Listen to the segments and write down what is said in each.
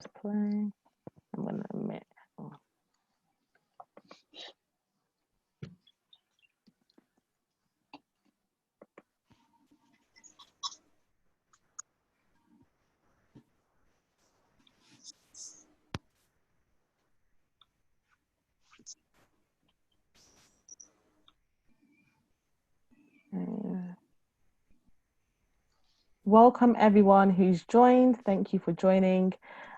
play. I'm going to admit. Oh. Welcome everyone who's joined. Thank you for joining.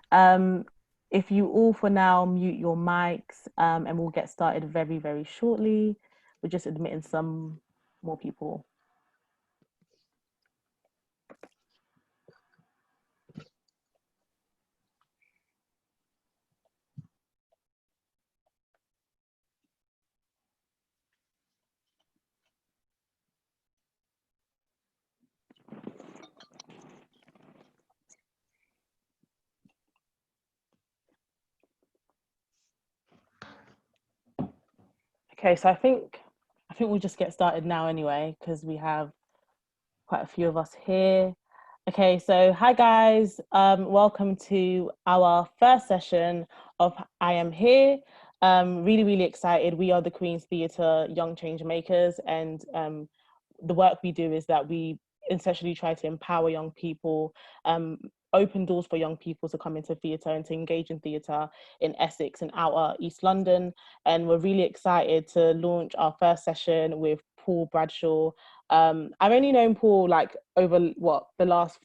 If you all for now mute your mics, and we'll get started very, very shortly. We're just admitting some more people. Okay, so I think we'll just get started now anyway, because we have quite a few of us here. Okay, so hi guys, welcome to our first session of I Am Here. Really, really excited. We are the Queen's Theatre Young Changemakers, and the work we do is that we essentially try to empower young people, open doors for young people to come into theatre and to engage in theatre in Essex and outer East London. And we're really excited to launch our first session with Paul Bradshaw. I've only known Paul like over the last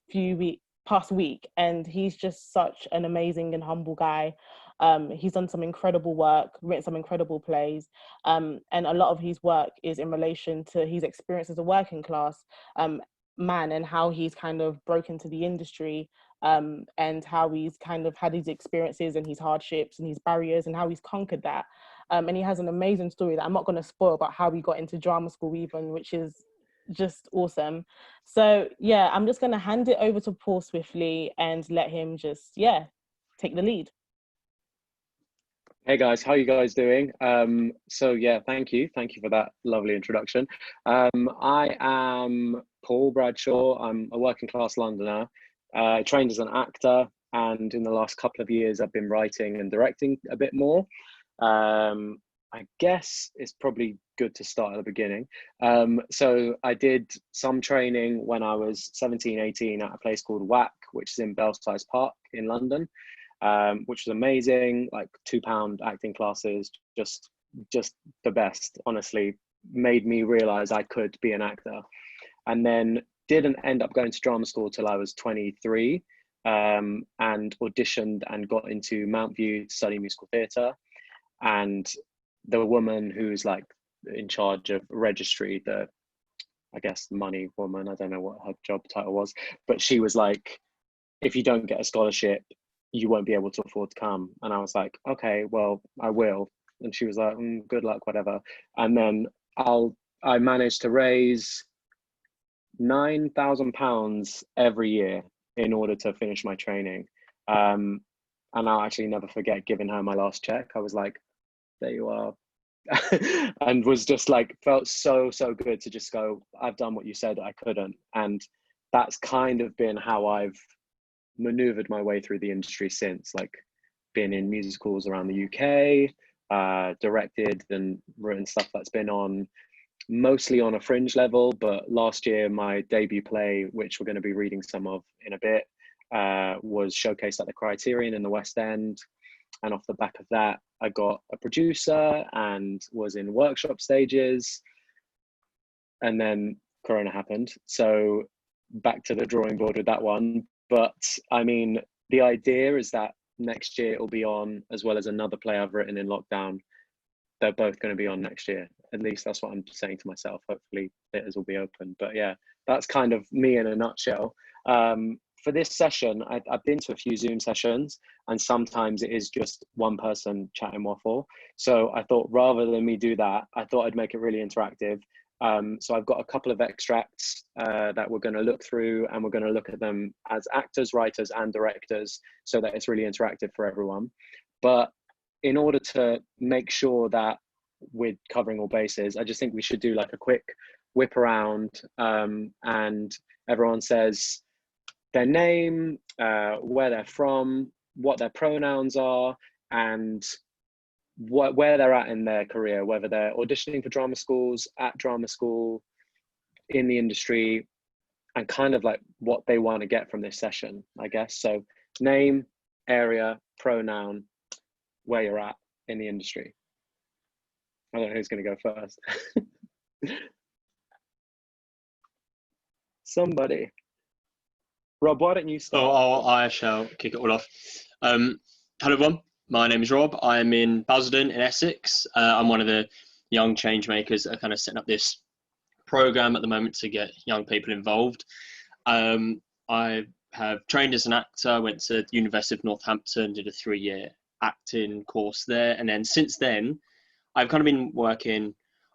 past week, and he's just such an amazing and humble guy. He's done some incredible work, written some incredible plays, and a lot of his work is in relation to his experience as a working class man, and how he's kind of broken to the industry, and how he's kind of had his experiences and his hardships and his barriers and how he's conquered that. And he has an amazing story that I'm not going to spoil about how he got into drama school even, which is just awesome. So yeah, I'm just going to hand it over to Paul swiftly and let him just take the lead. Hey guys, how are you guys doing? So yeah, thank you for that lovely introduction. I am Paul Bradshaw. I'm a working class Londoner. I trained as an actor, and in the last couple of years I've been writing and directing a bit more. I guess it's probably good to start at the beginning. So I did some training when I was 17, 18 at a place called WAC, which is in Belsize Park in London. Which was amazing, like £2 acting classes, just the best, honestly, made me realize I could be an actor. And then didn't end up going to drama school till I was 23, and auditioned and got into Mountview to study musical theatre. And the woman who's like in charge of registry, I guess money woman, I don't know what her job title was, but she was like, if you don't get a scholarship, you won't be able to afford to come. And I was like, okay, well, I will. And she was like, good luck, whatever. And then I managed to raise £9,000 every year in order to finish my training. And I'll actually never forget giving her my last check. I was like, there you are. And was just like, felt so good to just go, I've done what you said I couldn't. And that's kind of been how I've maneuvered my way through the industry since, like been in musicals around the UK, directed and written stuff that's been on mostly on a fringe level. But last year, my debut play, which we're going to be reading some of in a bit, was showcased at the Criterion in the West End. And off the back of that, I got a producer and was in workshop stages. And then Corona happened. So back to the drawing board with that one. But I mean, the idea is that next year it will be on, as well as another play I've written in lockdown. They're both going to be on next year. At least that's what I'm saying to myself. Hopefully theaters will be open. But yeah, that's kind of me in a nutshell. For this session, I've been to a few Zoom sessions, and sometimes it is just one person chatting waffle. So I thought rather than me do that, I thought I'd make it really interactive. So I've got a couple of extracts that we're going to look through, and we're going to look at them as actors, writers, and directors, so that it's really interactive for everyone. But in order to make sure that we're covering all bases, I just think we should do like a quick whip around, and everyone says their name, where they're from, what their pronouns are, and where they're at in their career, whether they're auditioning for drama schools, at drama school, in the industry, and kind of like what they want to get from this session, I guess. So name, area, pronoun, where you're at in the industry. I don't know who's going to go first. Somebody. Rob, why don't you start? I shall kick it all off. Hello everyone, my name is Rob. I'm in Basildon in Essex. I'm one of the Young Changemakers that are kind of setting up this program at the moment to get young people involved. I have trained as an actor, went to the University of Northampton, did a 3-year acting course there. And then since then, I've kind of been working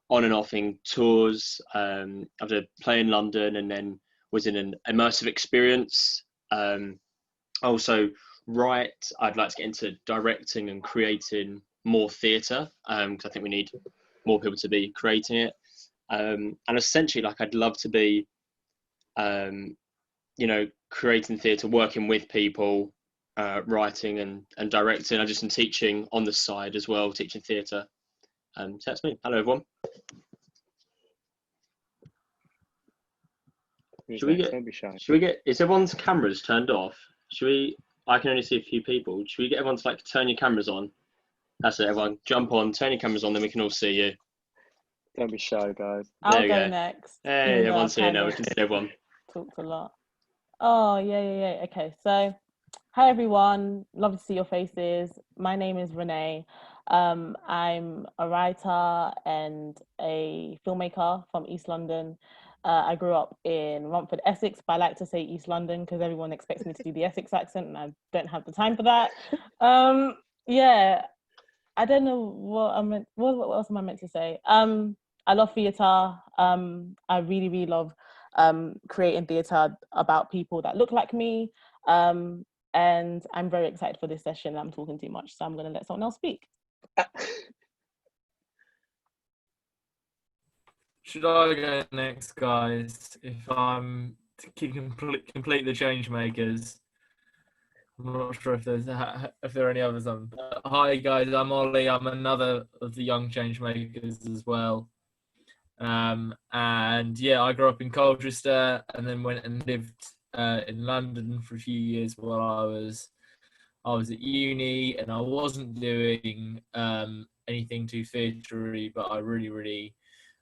on and off in tours. I did a play in London and then was in an immersive experience. Also write. I'd like to get into directing and creating more theatre, because I think we need more people to be creating it. And essentially, like, I'd love to be, creating theatre, working with people, writing and directing. I just am teaching on the side as well, teaching theatre. So that's me. Hello, everyone. Don't be shy. Is everyone's cameras turned off? I can only see a few people. Should we get everyone to turn your cameras on? That's it, everyone. Jump on, turn your cameras on, then we can all see you. Don't be shy, guys. I'll go next. Hey, everyone's here now. We can see everyone. Talked a lot. Oh, yeah. Okay, so hi, everyone. Love to see your faces. My name is Rennae. I'm a writer and a filmmaker from East London. I grew up in Romford, Essex, but I like to say East London because everyone expects me to do the Essex accent and I don't have the time for that. Yeah, I don't know what else am I meant to say? I love theatre. I really love creating theatre about people that look like me. And I'm very excited for this session. I'm talking too much, so I'm going to let someone else speak. Should I go next, guys? If I'm to complete the Changemakers, I'm not sure if there are any others on. Hi, guys. I'm Ollie. I'm another of the Young Changemakers as well. And yeah, I grew up in Colchester and then went and lived in London for a few years while I was at uni, and I wasn't doing anything too theatre-y, but I really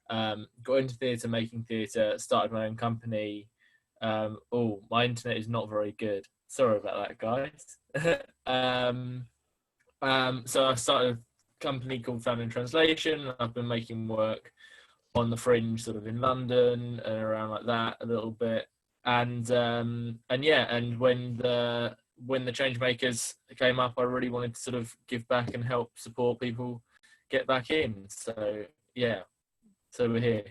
got into theatre, making theatre, started my own company. My internet is not very good. Sorry about that, guys. So I started a company called Found in Translation. I've been making work on the fringe, sort of in London and around like that a little bit. And when the Changemakers came up, I really wanted to sort of give back and help support people get back in. So yeah, so we're here.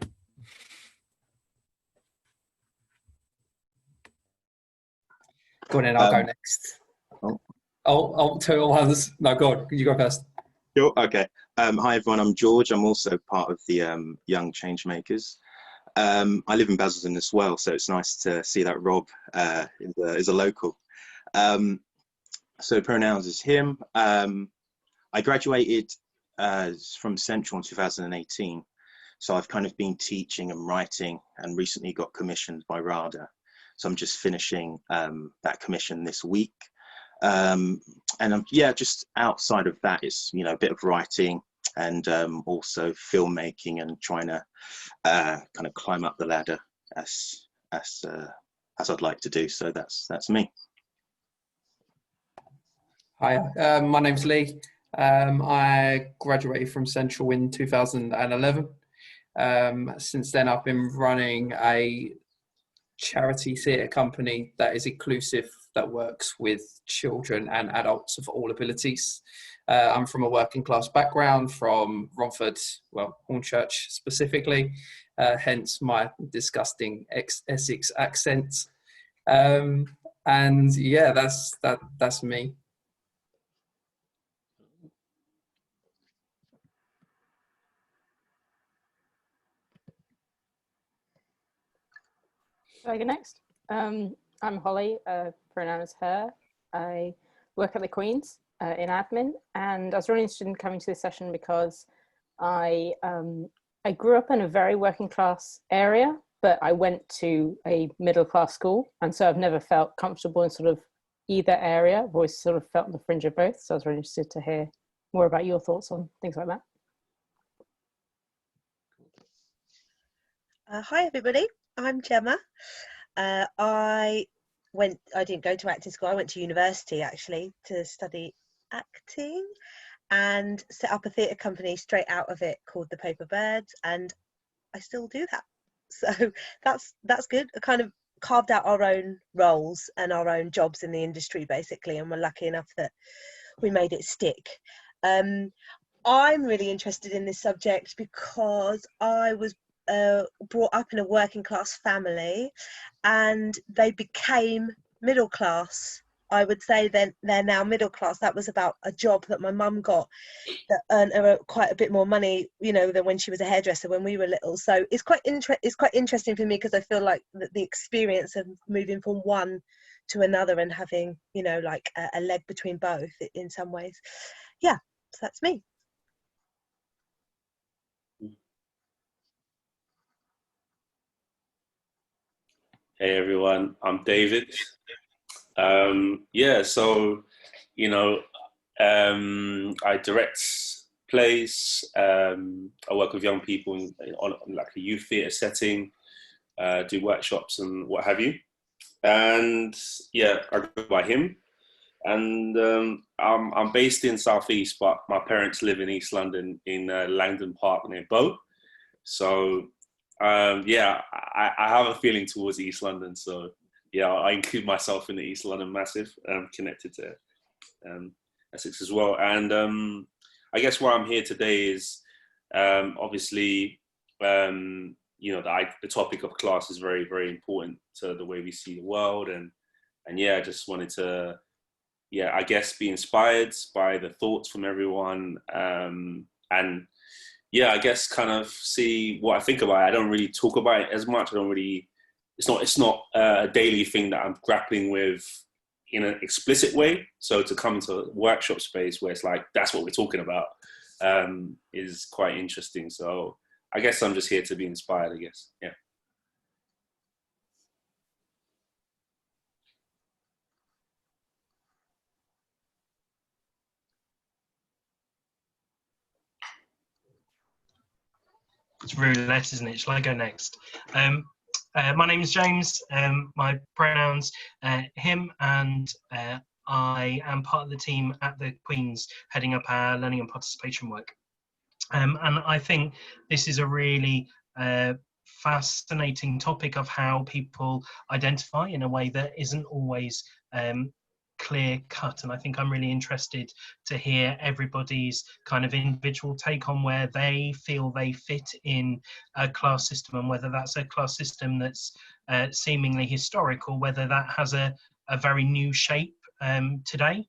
Go on then, I'll go next. Oh, 2 at once. No, go on, you go first. Sure, okay. Hi everyone, I'm George. I'm also part of the Young Changemakers. I live in Basildon as well, so it's nice to see that Rob is a local. So pronouns is him. I graduated from Central in 2018, so I've kind of been teaching and writing and recently got commissioned by RADA. So I'm just finishing that commission this week. And just outside of that, it's, a bit of writing and also filmmaking and trying to kind of climb up the ladder as I'd like to do. So that's me. Hi, my name's Lee. I graduated from Central in 2011. Since then, I've been running a charity theatre company that is inclusive, that works with children and adults of all abilities. I'm from a working class background, from Romford, Hornchurch specifically, hence my disgusting Essex accent. And yeah, that's me. Should I go next? I'm Holly, pronoun is her. I work at the Queen's in admin, and I was really interested in coming to this session because I grew up in a very working class area, but I went to a middle class school, and so I've never felt comfortable in sort of either area. I've always sort of felt on the fringe of both, so I was really interested to hear more about your thoughts on things like that. Hi everybody, I'm Gemma. I didn't go to acting school, I went to university actually to study acting and set up a theatre company straight out of it called The Paper Birds, and I still do that. So that's good. I kind of carved out our own roles and our own jobs in the industry basically, and we're lucky enough that we made it stick. I'm really interested in this subject because I was brought up in a working class family, and they became middle class. I would say they're now middle class. That was about a job that my mum got that earned her quite a bit more money, you know, than when she was a hairdresser when we were little. So it's quite interesting for me because I feel like the experience of moving from one to another and having, you know, like a leg between both in some ways. Yeah, so that's me. Hey everyone, I'm David. Yeah, so, you know, I direct plays, I work with young people on like a youth theatre setting, do workshops and what have you. And yeah, I go by him. And I'm based in South East, but my parents live in East London in Langdon Park near Bow. So yeah, I have a feeling towards East London. So yeah, I include myself in the East London massive, connected to Essex as well. And I guess why I'm here today is obviously, you know, the topic of class is very, very important to the way we see the world. And yeah, I just wanted to, yeah, I guess be inspired by the thoughts from everyone. And yeah, I guess kind of see what I think about it. I don't really talk about it as much. I don't really, it's not a daily thing that I'm grappling with in an explicit way. So to come into a workshop space where it's like, that's what we're talking about, is quite interesting. So I guess I'm just here to be inspired, I guess, yeah. It's roulette, isn't it? Shall I go next? My name is James. My pronouns him, and I am part of the team at the Queen's heading up our learning and participation work. And I think this is a really fascinating topic of how people identify in a way that isn't always clear cut, and I think I'm really interested to hear everybody's kind of individual take on where they feel they fit in a class system, and whether that's a class system that's seemingly historic, or whether that has a very new shape today,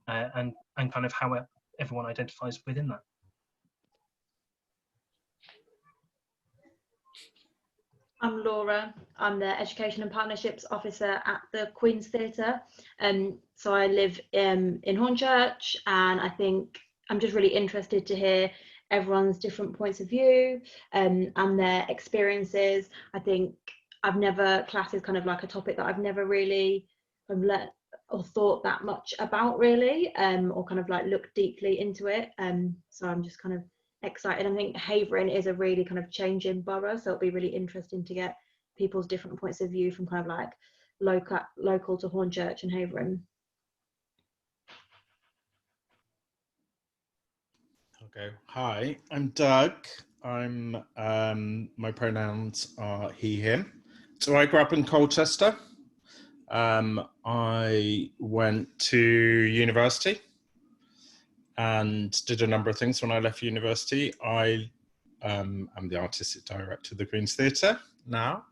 and kind of how everyone identifies within that. I'm Laura. I'm the Education and Partnerships Officer at the Queen's Theatre. So I live in Hornchurch, and I think I'm just really interested to hear everyone's different points of view and their experiences. I think class is kind of like a topic that I've never really learned or thought that much about really, or kind of like looked deeply into it. So I'm just kind of excited. I think Havering is a really kind of changing borough, so it'll be really interesting to get people's different points of view from kind of like local to Hornchurch and Havering. Okay, hi, I'm Doug. I'm my pronouns are he, him. So I grew up in Colchester. I went to university and did a number of things when I left university. I am the artistic director of the Queen's Theatre now,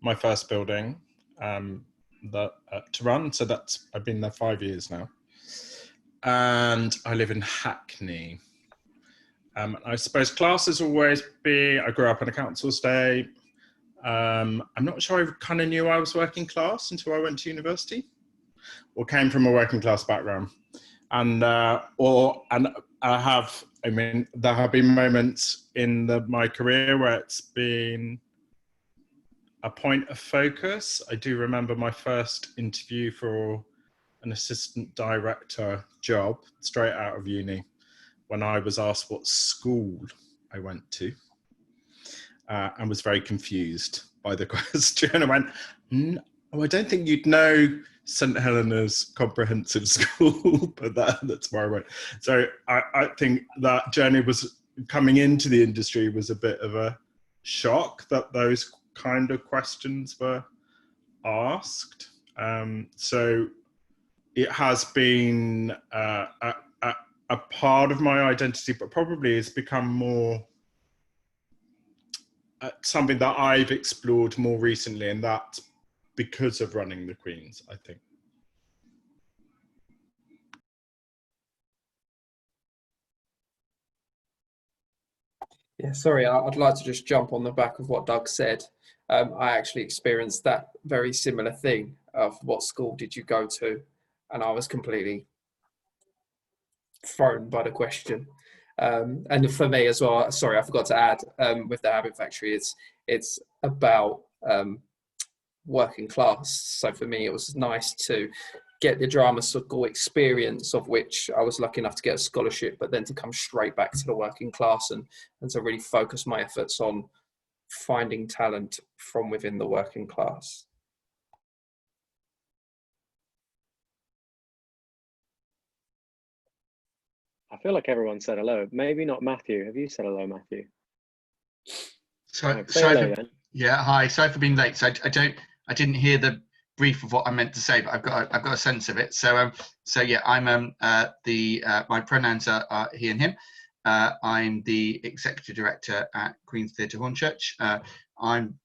my first building to run. So I've been there 5 years now. And I live in Hackney. I suppose class has always been, I grew up on a council estate. I'm not sure I kind of knew I was working class until I went to university. or came from a working class background. And I mean, there have been moments in my career where it's been a point of focus. I do remember my first interview for an assistant director job straight out of uni, when I was asked what school I went to, and was very confused by the question. I went, oh, I don't think you'd know St Helena's Comprehensive School, but that's where I went. So I think that journey was, coming into the industry, was a bit of a shock that those kind of questions were asked. So it has been a part of my identity, but probably it's become more something that I've explored more recently, and that's because of running the Queens, I think. Yeah, sorry, I'd like to just jump on the back of what Doug said. I actually experienced that very similar thing of what school did you go to? And I was completely thrown by the question. And for me as well, sorry, I forgot to add, with the Habit Factory, it's about working class. So for me, it was nice to get the drama school experience, of which I was lucky enough to get a scholarship, but then to come straight back to the working class and to really focus my efforts on finding talent from within the working class. I feel like everyone said hello. Maybe not Matthew. Have you said hello, Matthew? Sorry, hello, then. Yeah, hi. Sorry for being late. So I didn't hear the brief of what I meant to say, but I've got a sense of it. So yeah, I'm my pronouns are he and him. I'm the executive director at Queen's Theatre Hornchurch. I'm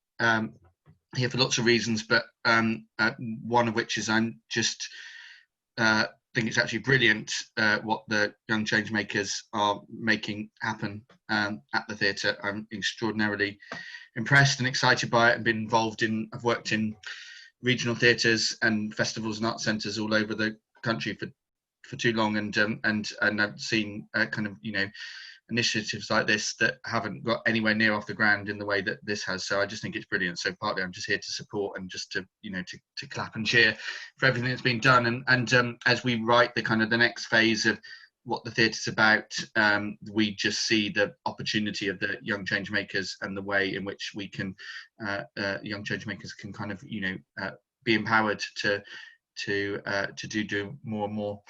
here for lots of reasons, but one of which is I'm just think it's actually brilliant what the Young Changemakers are making happen at the theatre. I'm extraordinarily impressed and excited by it, and been involved in. I've worked in regional theatres and festivals and art centres all over the country for too long, and I've seen kind of, you know, initiatives like this that haven't got anywhere near off the ground in the way that this has. So I just think it's brilliant. So partly I'm just here to support and just to, you know, to clap and cheer for everything that's been done. And as we write the kind of the next phase of what the theatre's about, we just see the opportunity of the Young Changemakers and the way in which we can, Young Changemakers can kind of, you know, be empowered to do more and more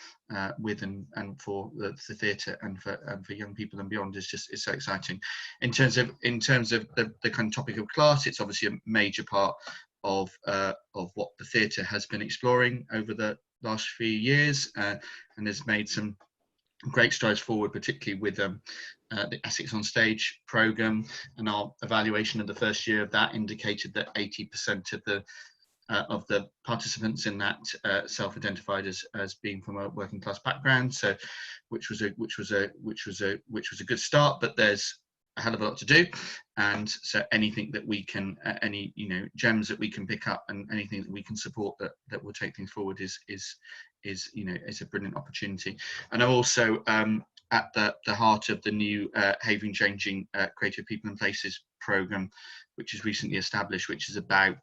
with and for the theatre and for young people and beyond is so exciting. In terms of the kind of topic of class, it's obviously a major part of what the theatre has been exploring over the last few years, and has made some great strides forward, particularly with the Essex on Stage programme, and our evaluation of the first year of that indicated that 80% of the participants in that self-identified as being from a working class background, so which was a good start, but there's a hell of a lot to do. And so anything that we can, any, you know, gems that we can pick up and anything that we can support that will take things forward is you know, is a brilliant opportunity. And I'm also at the heart of the new Havering Changing Creative People and Places programme, which is recently established, which is about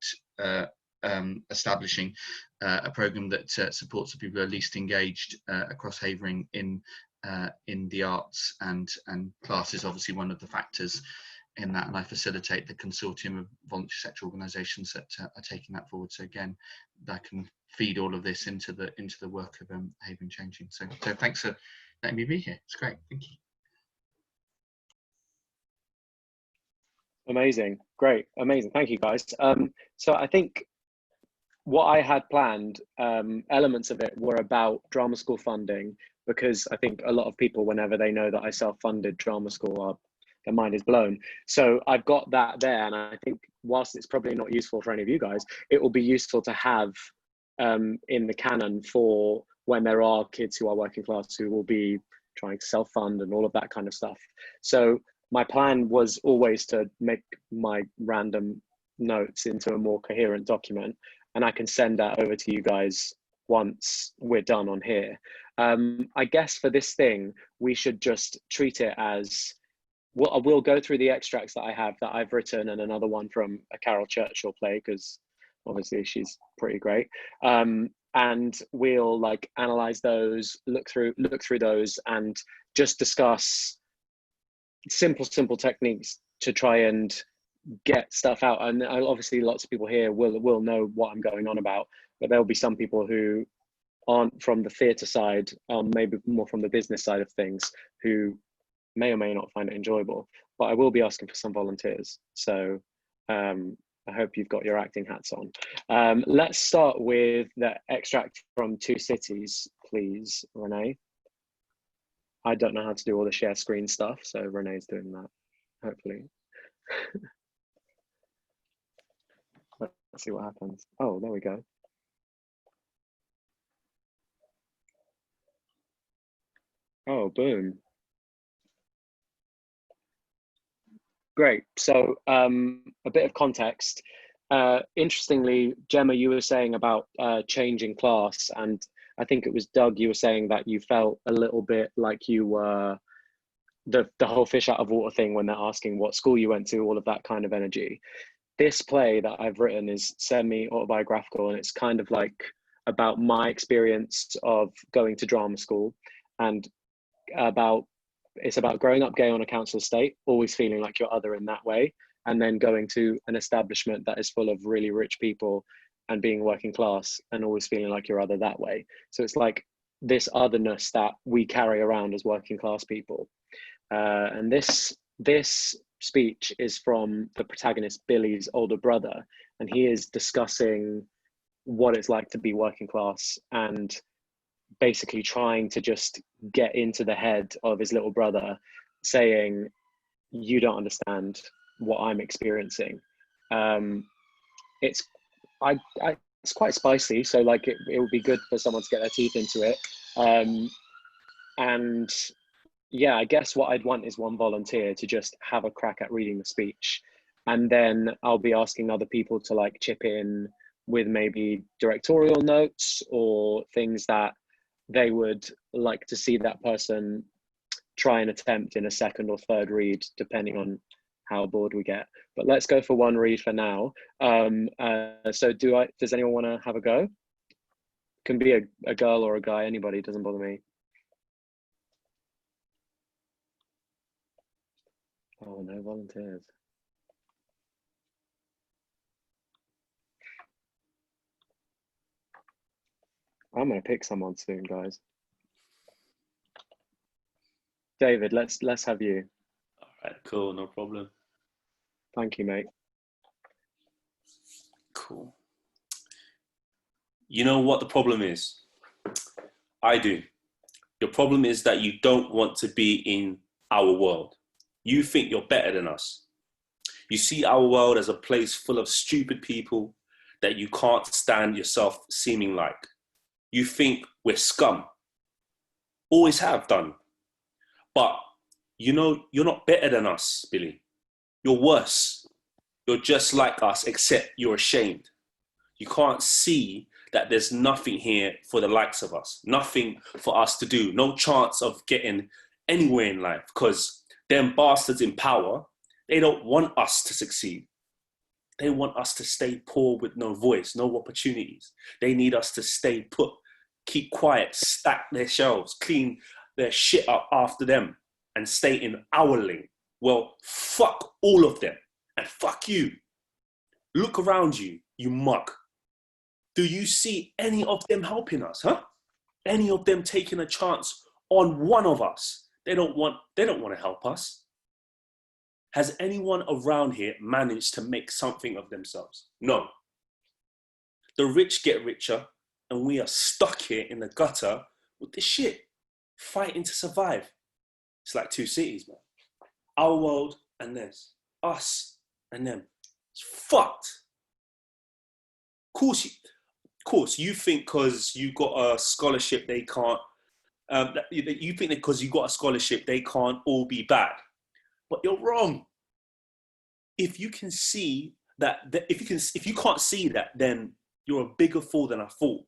establishing a programme that supports the people who are least engaged across Havering in the arts, and class is obviously one of the factors in that, and I facilitate the consortium of voluntary sector organisations that are taking that forward. So again, that can feed all of this into the work of Havering Changing. So thanks for letting me be here. It's great. Thank you. Amazing, great, amazing. Thank you, guys. So I think what I had planned, elements of it were about drama school funding, because I think a lot of people, whenever they know that I self-funded drama school, their mind is blown. So I've got that there, and I think whilst it's probably not useful for any of you guys, it will be useful to have in the canon for when there are kids who are working class who will be trying to self-fund and all of that kind of stuff. So my plan was always to make my random notes into a more coherent document, and I can send that over to you guys once we're done on here. I guess for this thing, we should just treat it as, we'll go through the extracts that I have that I've written, and another one from a Carol Churchill play, because obviously she's pretty great. And we'll like analyze those, look through those, and just discuss simple techniques to try and get stuff out. And obviously lots of people here will know what I'm going on about, but there'll be some people who aren't from the theatre side, maybe more from the business side of things, who may or may not find it enjoyable. But I will be asking for some volunteers, so I hope you've got your acting hats on. Let's start with the extract from Two Cities, please, Rennae. I don't know how to do all the share screen stuff, so Rennae's doing that, hopefully. Let's see what happens. Oh, there we go. Oh, boom. Great. So a bit of context. Interestingly, Gemma, you were saying about changing class, and I think it was Doug, you were saying that you felt a little bit like you were the whole fish out of water thing when they're asking what school you went to, all of that kind of energy. This play that I've written is semi-autobiographical, and it's kind of like about my experience of going to drama school, and it's about growing up gay on a council estate, always feeling like you're other in that way, and then going to an establishment that is full of really rich people and being working class and always feeling like you're other that way. So it's like this otherness that we carry around as working class people. And this speech is from the protagonist Billy's older brother, and he is discussing what it's like to be working class and basically trying to just get into the head of his little brother, saying, you don't understand what I'm experiencing. It's quite spicy, so like it would be good for someone to get their teeth into it. And yeah, I guess what I'd want is one volunteer to just have a crack at reading the speech, and then I'll be asking other people to like chip in with maybe directorial notes or things that they would like to see that person try and attempt in a second or third read, depending on how bored we get. But let's go for one read for now. So does anyone want to have a go? Can be a girl or a guy, anybody, doesn't bother me. Oh, no volunteers. I'm gonna pick someone soon, guys. David, let's have you. All right, cool, no problem. Thank you, mate. Cool. You know what the problem is? I do. Your problem is that you don't want to be in our world. You think you're better than us. You see our world as a place full of stupid people that you can't stand yourself seeming like. You think we're scum. Always have done. But you know, you're not better than us, Billy. You're worse. You're just like us, except you're ashamed. You can't see that there's nothing here for the likes of us. Nothing for us to do. No chance of getting anywhere in life, because them bastards in power, they don't want us to succeed. They want us to stay poor with no voice, no opportunities. They need us to stay put, keep quiet, stack their shelves, clean their shit up after them, and stay in our lane. Well, fuck all of them, and fuck you. Look around you, you mug. Do you see any of them helping us, huh? Any of them taking a chance on one of us? They don't want to help us. Has anyone around here managed to make something of themselves? No. The rich get richer, and we are stuck here in the gutter with this shit, fighting to survive. It's like Two Cities, man. Our world and theirs. Us and them. It's fucked. Of course, you think because you got a scholarship they can't, you think that because you got a scholarship they can't all be bad. But you're wrong. If you can see that, if you can't see that, then you're a bigger fool than a fool.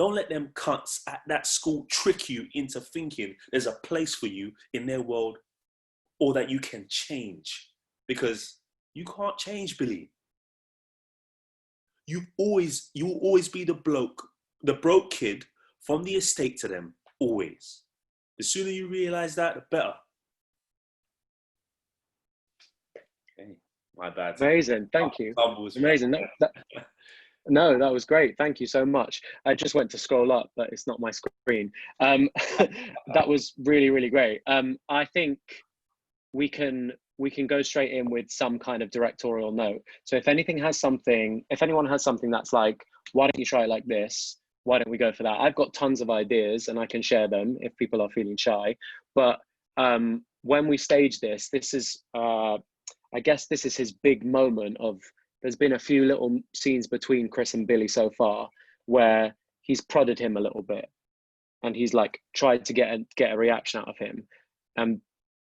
Don't let them cunts at that school trick you into thinking there's a place for you in their world or that you can change, because you can't change, Billy. You'll always be the broke kid from the estate to them, always. The sooner you realize that, the better. Okay, my bad. Amazing, thank you. Amazing. No, that was great. Thank you so much. I just went to scroll up, but it's not my screen. That was really, really great. I think we can go straight in with some kind of directorial note. So if anyone has something that's like, why don't you try it like this? Why don't we go for that? I've got tons of ideas and I can share them if people are feeling shy. But when we stage this is, I guess this is his big moment of, there's been a few little scenes between Chris and Billy so far where he's prodded him a little bit and he's like tried to get a reaction out of him. And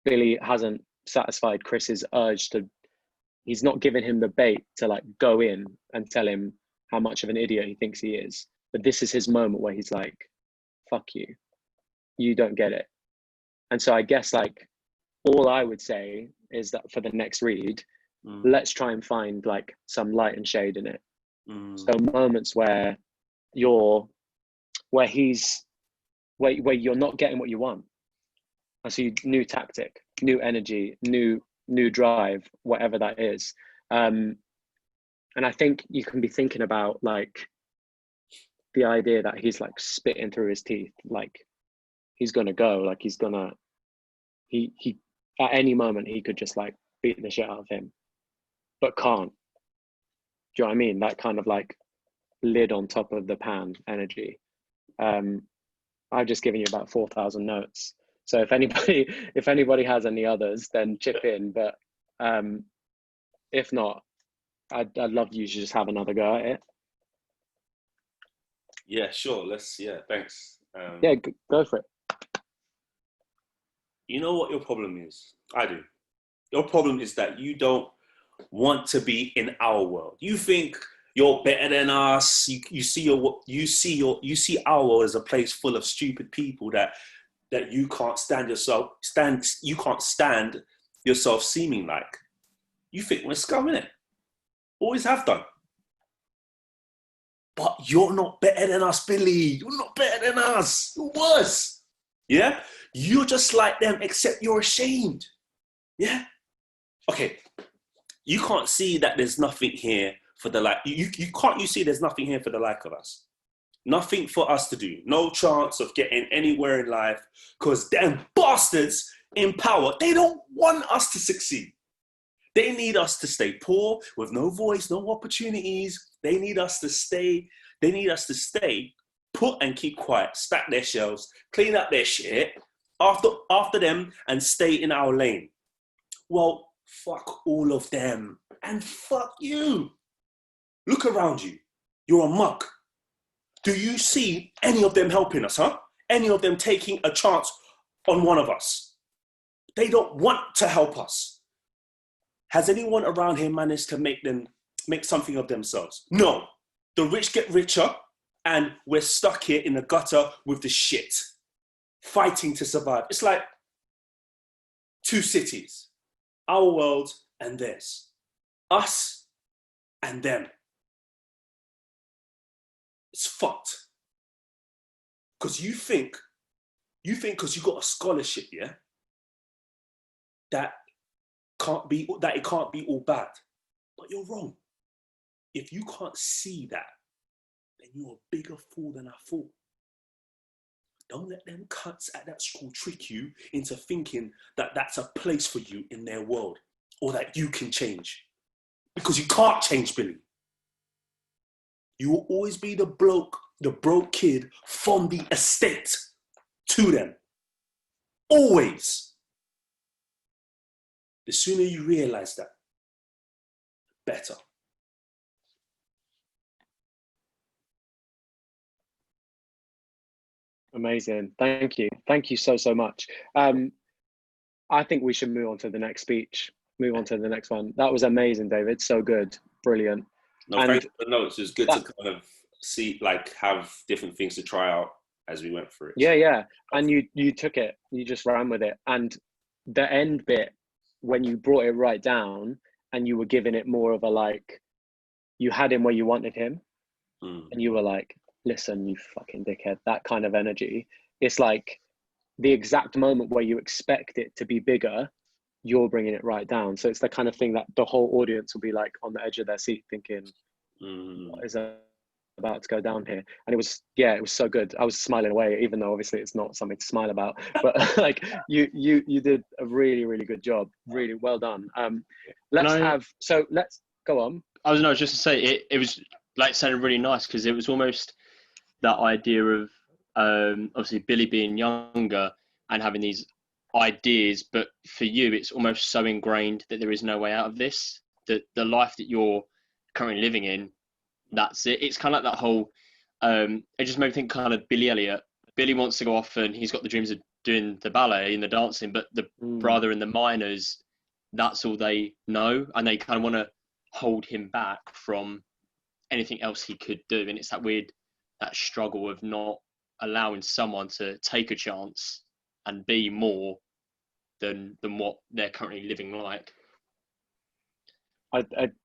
Billy hasn't satisfied Chris's urge he's not giving him the bait to like go in and tell him how much of an idiot he thinks he is. But this is his moment where he's like, fuck you, you don't get it. And so I guess like, all I would say is that for the next read, let's try and find like some light and shade in it. So moments where you're not getting what you want. I see new tactic, new energy, new drive, whatever that is. And I think you can be thinking about like the idea that he's like spitting through his teeth, like he's gonna go, like he at any moment he could just like beat the shit out of him, but can't. Do you know what I mean? That kind of like lid on top of the pan energy. I've just given you about 4,000 notes. So if anybody has any others, then chip in. But if not, I'd love you to just have another go at it. Yeah, sure. Thanks. Yeah, go for it. You know what your problem is? I do. Your problem is that you don't want to be in our world. You think you're better than us. You see our world as a place full of stupid people that you can't stand yourself. You can't stand yourself seeming like. You think we're scum, innit? Always have done. But you're not better than us, Billy. You're not better than us. You're worse. Yeah? You're just like them, except you're ashamed. Yeah? Okay. You can't see that there's nothing here for the like. You see there's nothing here for the like of us. Nothing for us to do. No chance of getting anywhere in life because them bastards in power, they don't want us to succeed. They need us to stay poor with no voice, no opportunities. They need us to stay put and keep quiet, stack their shelves, clean up their shit after them and stay in our lane. Well, fuck all of them and fuck you. Look around you. You're a muck. Do you see any of them helping us, huh? Any of them taking a chance on one of us? They don't want to help us. Has anyone around here managed to make something of themselves? No. The rich get richer and we're stuck here in the gutter with the shit, fighting to survive. It's like two cities, our world and theirs, us and them. It's fucked. Because you think because you got a scholarship, yeah, that it can't be all bad. But you're wrong. If you can't see that, then you're a bigger fool than I thought. Don't let them cunts at that school trick you into thinking that that's a place for you in their world or that you can change. Because you can't change, Billy. You will always be the broke kid from the estate to them. Always. The sooner you realize that, better. Amazing. Thank you. Thank you so much. I think we should move on to the next speech. Move on to the next one. That was amazing, David. So good. Brilliant. No, thanks for the notes. It's good to kind of have different things to try out as we went through it. Yeah. And you took it, you just ran with it. And the end bit, when you brought it right down and you were giving it more of a, like, you had him where you wanted him, and you were like, listen, you fucking dickhead, that kind of energy. It's like the exact moment where you expect it to be bigger, you're bringing it right down. So it's the kind of thing that the whole audience will be like on the edge of their seat thinking, what is about to go down here? And it was so good. I was smiling away, even though obviously it's not something to smile about, but like you did a really, really good job. Really well done. Let's go on. I was just to say it was like sounded really nice, because it was almost that idea of obviously Billy being younger and having these ideas, but for you it's almost so ingrained that there is no way out of this, that the life that you're currently living in, that's it. It's kind of like that whole it just made me think kind of Billy Elliot. Billy wants to go off and he's got the dreams of doing the ballet and the dancing, but the brother and the minors, that's all they know, and they kind of want to hold him back from anything else he could do. And it's that struggle of not allowing someone to take a chance and be more than what they're currently living like.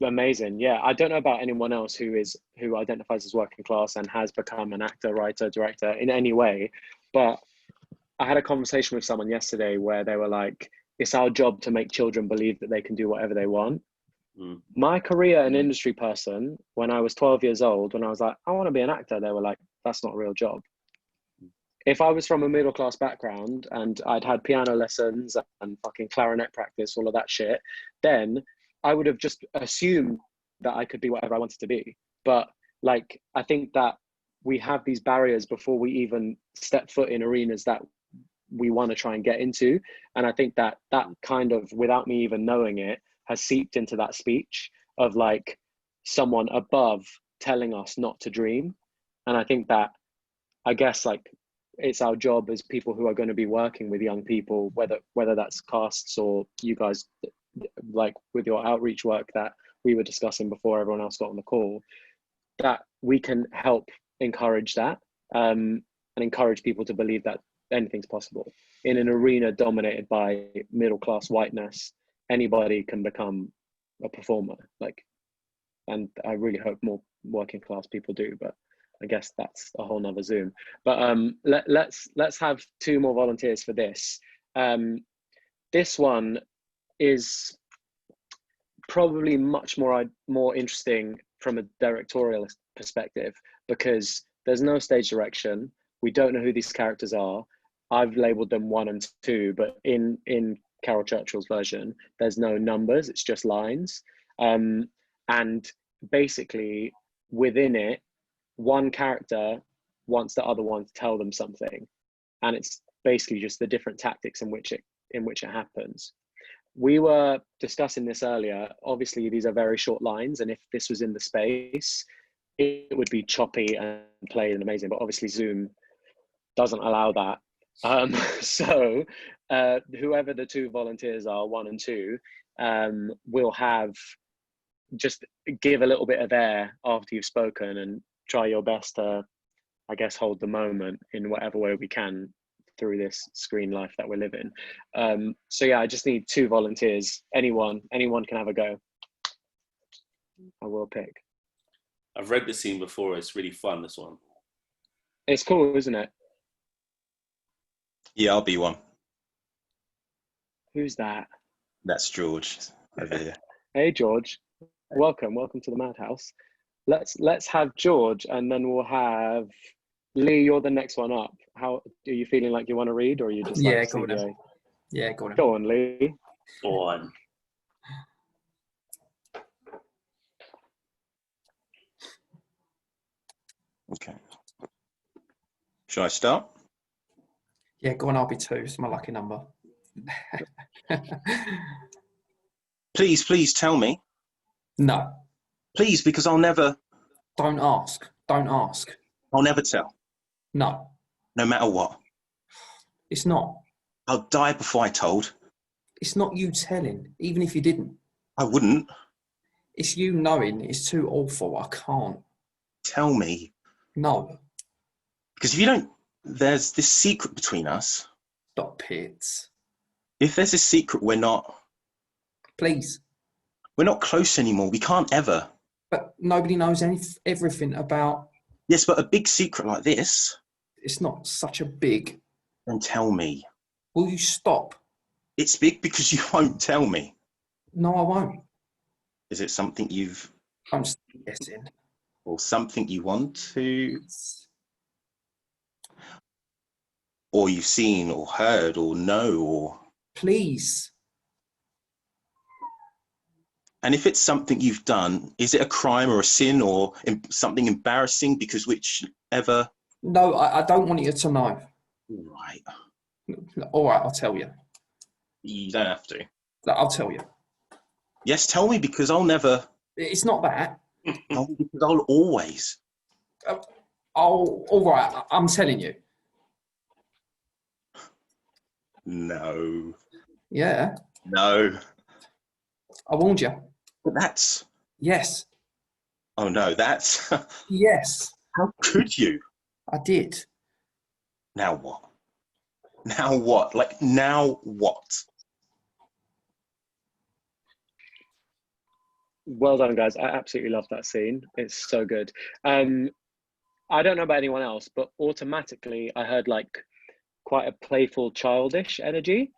Amazing. Yeah, I don't know about anyone else who identifies as working class and has become an actor, writer, director in any way, but I had a conversation with someone yesterday where they were like, it's our job to make children believe that they can do whatever they want. My career and industry person, when I was 12 years old, when I was like, I want to be an actor, they were like, that's not a real job. If I was from a middle class background and I'd had piano lessons and fucking clarinet practice, all of that shit, then I would have just assumed that I could be whatever I wanted to be. But like, I think that we have these barriers before we even step foot in arenas that we want to try and get into. And I think that kind of, without me even knowing it, has seeped into that speech of like someone above telling us not to dream. And I think that, I guess, like, it's our job as people who are going to be working with young people, whether that's casts or you guys, like with your outreach work that we were discussing before everyone else got on the call, that we can help encourage that and encourage people to believe that anything's possible. In an arena dominated by middle class whiteness, anybody can become a performer, like, and I really hope more working class people do, but I guess that's a whole nother Zoom. But let's have two more volunteers for this. This one is probably much more interesting from a directorial perspective, because there's no stage direction. We don't know who these characters are. I've labeled them 1 and 2, but in Carol Churchill's version, there's no numbers, it's just lines. And basically within it, one character wants the other one to tell them something. And it's basically just the different tactics in which it happens. We were discussing this earlier. Obviously, these are very short lines, and if this was in the space, it would be choppy and played and amazing, but obviously Zoom doesn't allow that. So whoever the two volunteers are, 1 and 2, will have just give a little bit of air after you've spoken and try your best to, I guess, hold the moment in whatever way we can through this screen life that we're living. So yeah, I just need 2 volunteers. Anyone can have a go. I will pick. I've read the scene before. It's really fun, this one. It's cool, isn't it? Yeah, I'll be one. Who's that? That's George over here. Hey, George. Welcome to the Madhouse. Let's have George, and then we'll have Lee. You're the next one up. How are you feeling? Like you want to read, or are you just go on? Go on. Go on, Lee. Go on. Okay. Shall I start? Yeah, go on. I'll be 2. It's my lucky number. Please tell me. No. Please, because I'll never. Don't ask. I'll never tell. No. No matter what. It's not. I'll die before I told. It's not you telling, even if you didn't. I wouldn't. It's you knowing. It's too awful. I can't. Tell me. No. Because if you don't, there's this secret between us. Stop it. If there's a secret, we're not Please. close anymore. We can't ever. But nobody knows everything about... Yes, but a big secret like this... It's not such a big... Then tell me. Will you stop? It's big because you won't tell me. No, I won't. Is it something you've... I'm guessing. Or something you want to... Or you've seen or heard or know or... Please. And if it's something you've done, is it a crime or a sin or something embarrassing? Because whichever... No, I don't want you to know. Right. All right, I'll tell you. You don't have to. I'll tell you. Yes, tell me, because I'll never... It's not that. No, because I'll always... All right, I'm telling you. No. Yeah. No. I warned you. But that's... Yes. Oh, no, that's... Yes. How could you? I did. Now what? Now what? Like, now what? Well done, guys. I absolutely love that scene. It's so good. I don't know about anyone else, but automatically I heard like quite a playful, childish energy.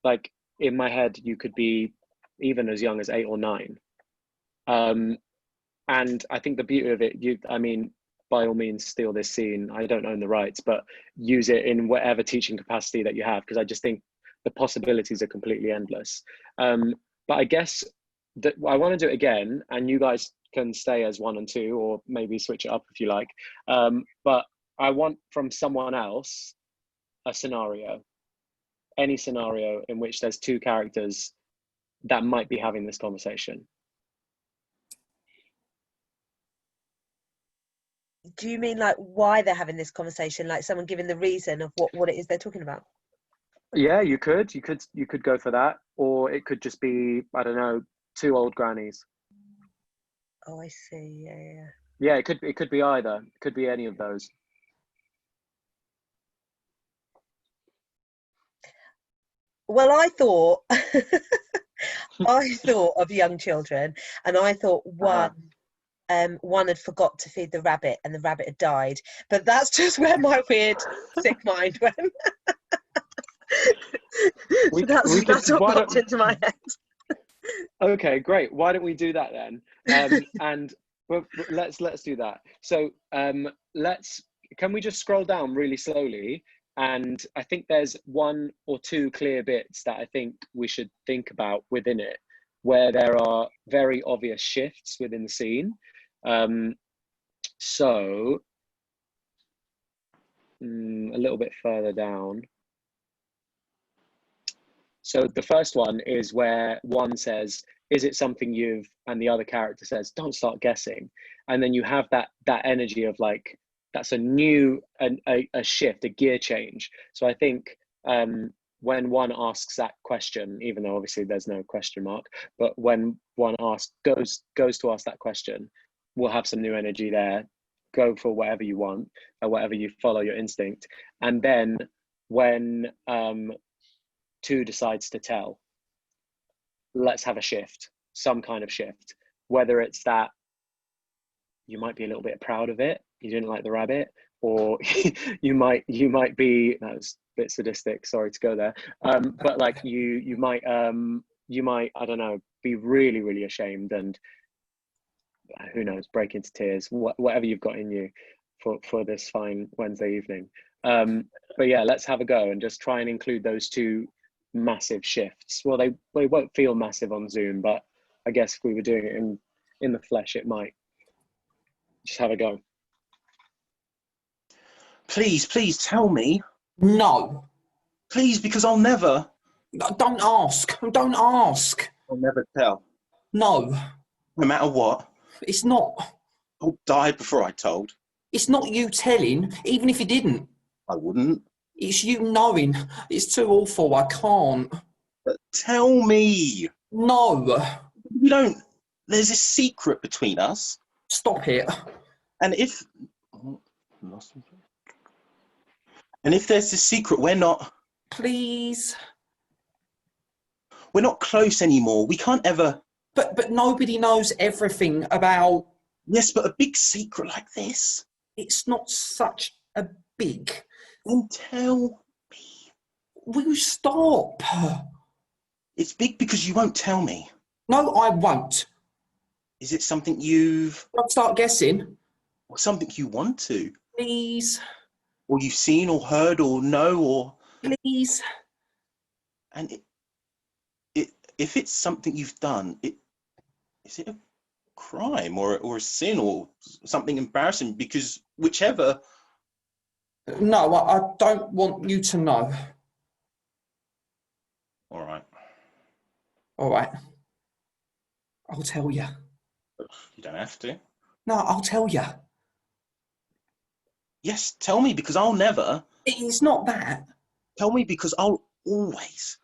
Like in my head, you could be even as young as 8 or 9. And I think the beauty of it, I mean, by all means, steal this scene. I don't own the rights, but use it in whatever teaching capacity that you have, because I just think the possibilities are completely endless. But I guess that I want to do it again, and you guys can stay as 1 and 2, or maybe switch it up if you like. But I want from someone else a scenario, any scenario in which there's 2 characters that might be having this conversation. Do you mean like why they're having this conversation, like someone giving the reason of what it is they're talking about? Yeah, you could go for that, or it could just be, I don't know, 2 old grannies. Oh, I see. Yeah. Yeah, it could be either. It could be any of those. Well, I thought I thought of young children, and I thought one had forgot to feed the rabbit, and the rabbit had died. But that's just where my weird sick mind went. That's what popped into my head. Okay, great. Why don't we do that then? And let's do that. So can we just scroll down really slowly? And I think there's 1 or 2 clear bits that I think we should think about within it, where there are very obvious shifts within the scene. So a little bit further down. So the first one is where one says, is it something you've, and the other character says, don't start guessing. And then you have that energy of like, that's a shift, a gear change. So I think when one asks that question, even though obviously there's no question mark, but when one goes to ask that question, we'll have some new energy there. Go for whatever you want, or whatever you follow your instinct. And then when 2 decides to tell, let's have a shift, some kind of shift, whether it's that you might be a little bit proud of it, you didn't like the rabbit, or you might be, that was a bit sadistic, sorry to go there, but like you might I don't know, be really, really ashamed, and who knows, break into tears, whatever you've got in you for this fine Wednesday evening. But yeah, let's have a go and just try and include those 2 massive shifts. Well, they won't feel massive on Zoom, but I guess if we were doing it in the flesh, it might. Just have a go. Please tell me. No. Please, because I'll never. Don't ask. Don't ask. I'll never tell. No. No matter what. It's not. I'll die before I told. It's not you telling, even if you didn't. I wouldn't. It's you knowing. It's too awful. I can't. But tell me. No. You don't. There's a secret between us. Stop it. And if... And if there's this secret, we're not Please. close anymore. We can't ever. But nobody knows everything about. Yes, but a big secret like this. It's not such a big. Then tell me. Will you stop? It's big because you won't tell me. No, I won't. Is it something you've... Don't start guessing. Or something you want to? Please. Or you've seen or heard or know or... Please. And if it's something you've done, is it a crime or a sin or something embarrassing? Because whichever... No, I don't want you to know. All right. All right. I'll tell you. You don't have to. No, I'll tell you. Yes, tell me, because I'll never. It's not that. Tell me, because I'll always.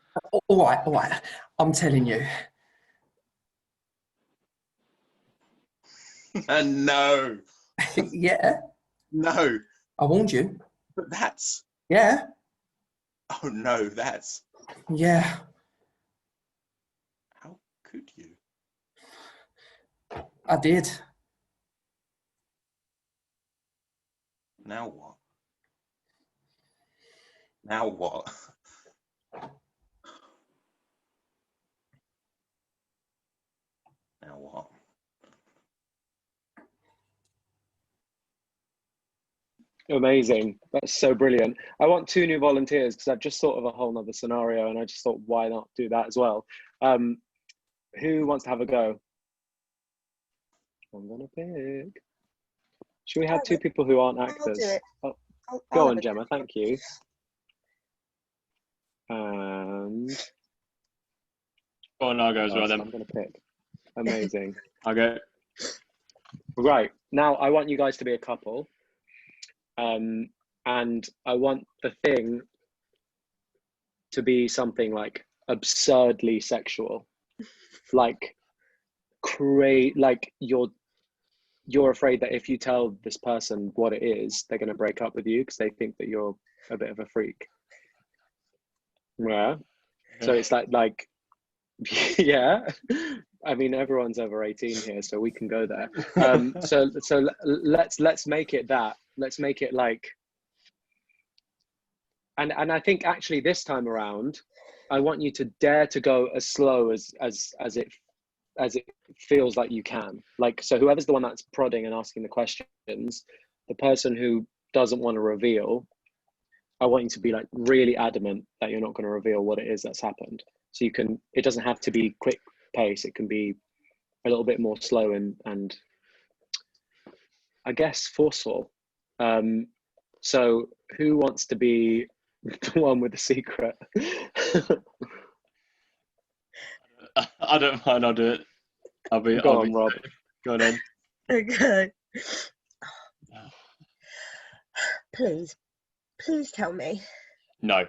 All right. I'm telling you. No. Yeah. No. I warned you. But that's... Yeah. Oh, no, that's... Yeah. How could you? I did. Now what? Now what? Now what? Amazing. That's so brilliant. I want 2 new volunteers because I've just thought of a whole nother scenario and I just thought, why not do that as well? Who wants to have a go? I'm gonna pick. Should we have 2 people who aren't actors? I'll do it. Oh, I'll go have on, a Gemma. Thank you. And Go on, I'll go as well then. I'm gonna pick. Amazing. I'll go. Right, now I want you guys to be a couple. And I want the thing to be something like absurdly sexual, like like you're afraid that if you tell this person what it is, they're going to break up with you because they think that you're a bit of a freak. Yeah. So it's like yeah. I mean, everyone's over 18 here, so we can go there. So let's make it that. Let's make it like. And I think actually this time around, I want you to dare to go as slow as it feels like you can. Like, so whoever's the one that's prodding and asking the questions, the person who doesn't want to reveal, I want you to be like really adamant that you're not going to reveal what it is that's happened. So you can. It doesn't have to be quick pace. It can be a little bit more slow and I guess forceful. So who wants to be the one with the secret? I don't mind. I'll do it. Go on, Rob. Go on then. Okay. Please tell me. No.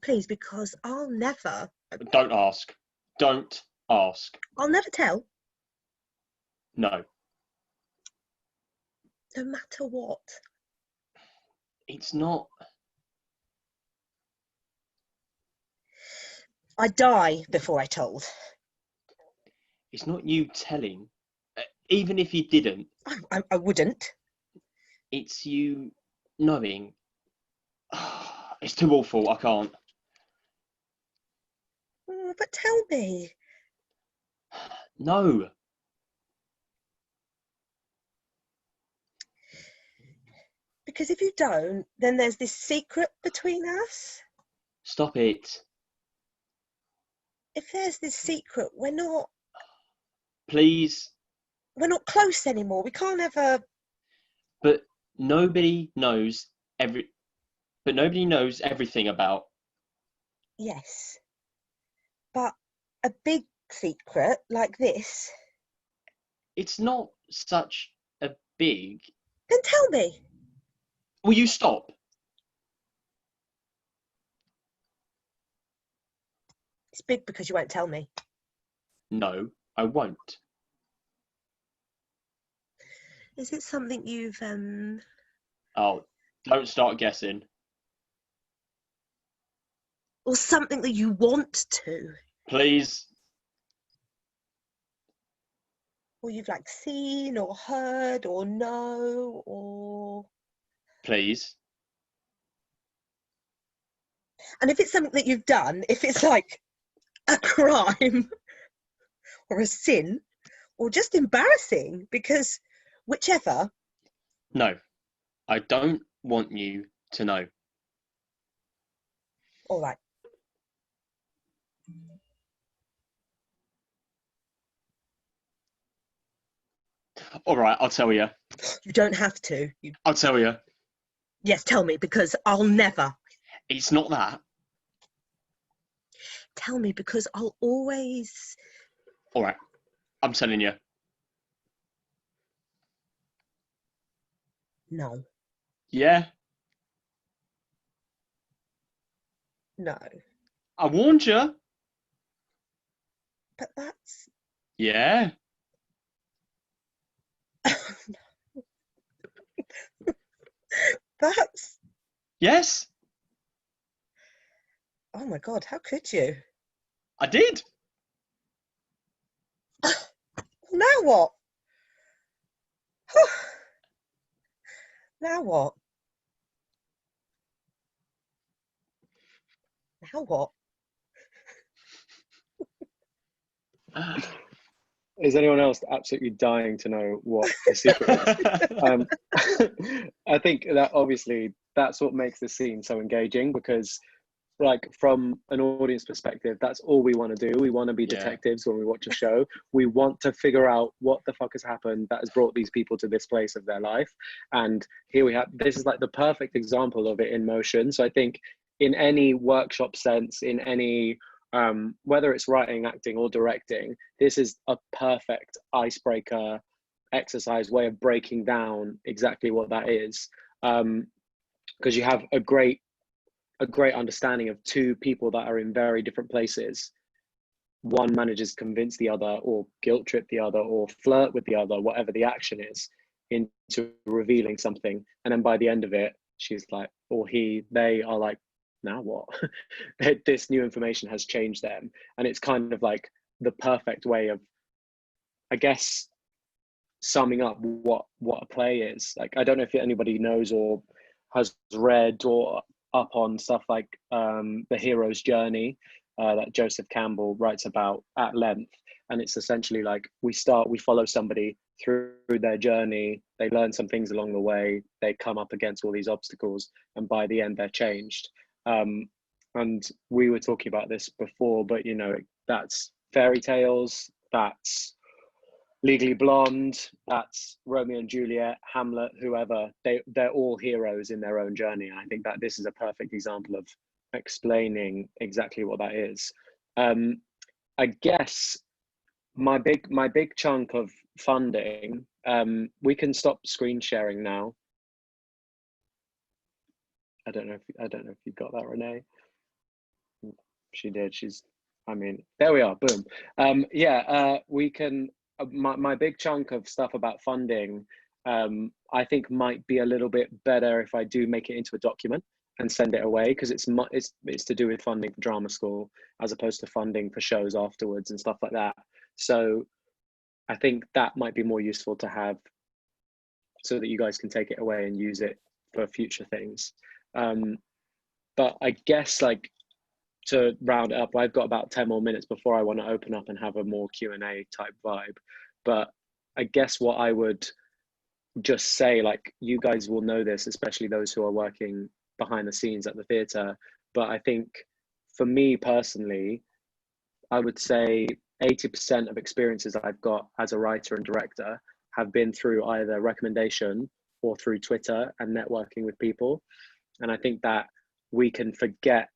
Please, because I'll never. Don't ask. Don't ask. I'll never tell. No. No matter what. It's not. I die before I told. It's not you telling. Even if you didn't. I wouldn't. It's you knowing. It's too awful. I can't. Oh, but tell me. No. Because if you don't, then there's this secret between us. Stop it. If there's this secret, we're not Please. close anymore. We can't ever. But nobody knows everything about. Yes. But a big secret like this. It's not such a big. Then tell me. Will you stop? It's big because you won't tell me. No, I won't. Is it something you've Oh, Don't start guessing. Or something that you want to. Please. Or you've like seen or heard or know or... Please. And if it's something that you've done, if it's like a crime or a sin or just embarrassing, because whichever. No, I don't want you to know. All right. All right, I'll tell you. You don't have to. I'll tell you. Yes, tell me, because I'll never. It's not that. Tell me, because I'll always... All right, I'm telling you. No. Yeah. No. I warned you. But that's... Yeah. That's... Yes. Oh my God, how could you? I did. Now what? Now what? Now what? Is anyone else absolutely dying to know what the secret is? I think that obviously that's what makes the scene so engaging, because like from an audience perspective, that's all we want to do. We want to be detectives when we watch a show. We want to figure out what the fuck has happened that has brought these people to this place of their life. And here we have, this is like the perfect example of it in motion. So I think in any workshop sense, in any whether it's writing, acting, or directing, this is a perfect icebreaker exercise, way of breaking down exactly what that is, because you have a great understanding of two people that are in very different places. One manages to convince the other, or guilt trip the other, or flirt with the other, whatever the action is, into revealing something, and then by the end of it, she's like, or they are like, now what? This new information has changed them. And it's kind of like the perfect way of, I guess, summing up what a play is. Like, I don't know if anybody knows or has read or up on stuff like The Hero's Journey that Joseph Campbell writes about at length. And it's essentially like we follow somebody through their journey, they learn some things along the way, they come up against all these obstacles, and by the end they're changed. And we were talking about this before, but you know, that's fairy tales, that's Legally Blonde, that's Romeo and Juliet, Hamlet, whoever. They're all heroes in their own journey. And I think that this is a perfect example of explaining exactly what that is. I guess my big chunk of funding, we can stop screen sharing now. I don't know if you got that, Rennae. She did. There we are. Boom. We can. My big chunk of stuff about funding, I think might be a little bit better if I do make it into a document and send it away, because it's to do with funding for drama school as opposed to funding for shows afterwards and stuff like that. So I think that might be more useful to have, so that you guys can take it away and use it for future things. But I guess, like, to round it up, I've got about 10 more minutes before I want to open up and have a more Q&A type vibe. But I guess what I would just say, like, you guys will know this, especially those who are working behind the scenes at the theatre, but I think for me personally, I would say 80% of experiences I've got as a writer and director have been through either recommendation or through Twitter and networking with people. And I think that we can forget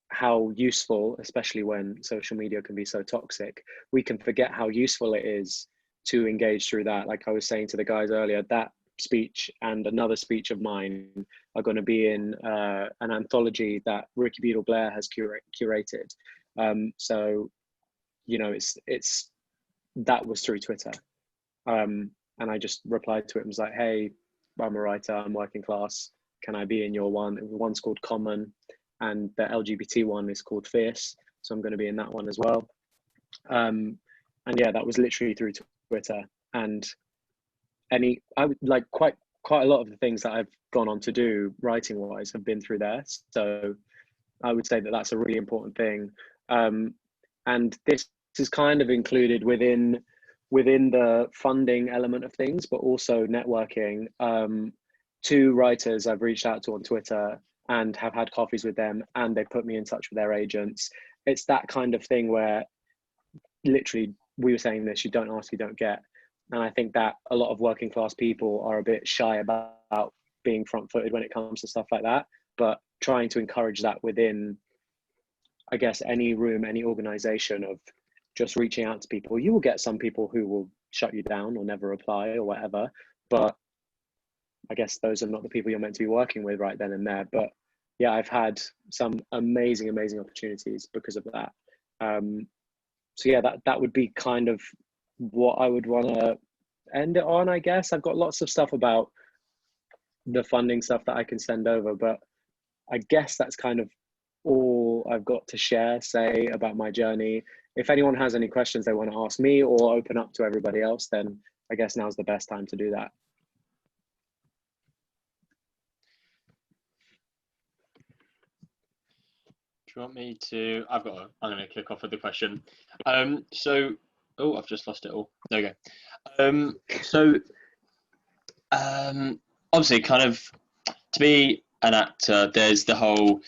how useful, especially when social media can be so toxic, we can forget how useful it is to engage through that. Like I was saying to the guys earlier, that speech and another speech of mine are going to be in an anthology that Ricky Beadle-Blair has curated. So, you know, it's that was through Twitter. And I just replied to it and was like, hey, I'm a writer, I'm working class, can I be in your one? One's called Common, and the LGBT one is called Fierce. So I'm going to be in that one as well. And yeah, that was literally through Twitter. And I would like quite a lot of the things that I've gone on to do writing wise have been through there. So I would say that that's a really important thing. And this is kind of included within the funding element of things, but also networking. 2 writers I've reached out to on Twitter and have had coffees with them, and they put me in touch with their agents. It's that kind of thing where literally, we were saying this, you don't ask, you don't get. And I think that a lot of working class people are a bit shy about being front-footed when it comes to stuff like that, but trying to encourage that within, I guess, any room, any organization, of just reaching out to people. You will get some people who will shut you down or never reply or whatever, but I guess those are not the people you're meant to be working with right then and there. But yeah, I've had some amazing opportunities because of that. So yeah, that would be kind of what I would want to end it on, I guess. I've got lots of stuff about the funding stuff that I can send over, but I guess that's kind of all I've got to say about my journey. If anyone has any questions they want to ask me or open up to everybody else, then I guess now's the best time to do that. Do you want me to? I'm going to kick off with the question. So, oh, I've just lost it all. There we go. Obviously, kind of, to be an actor, there's the whole.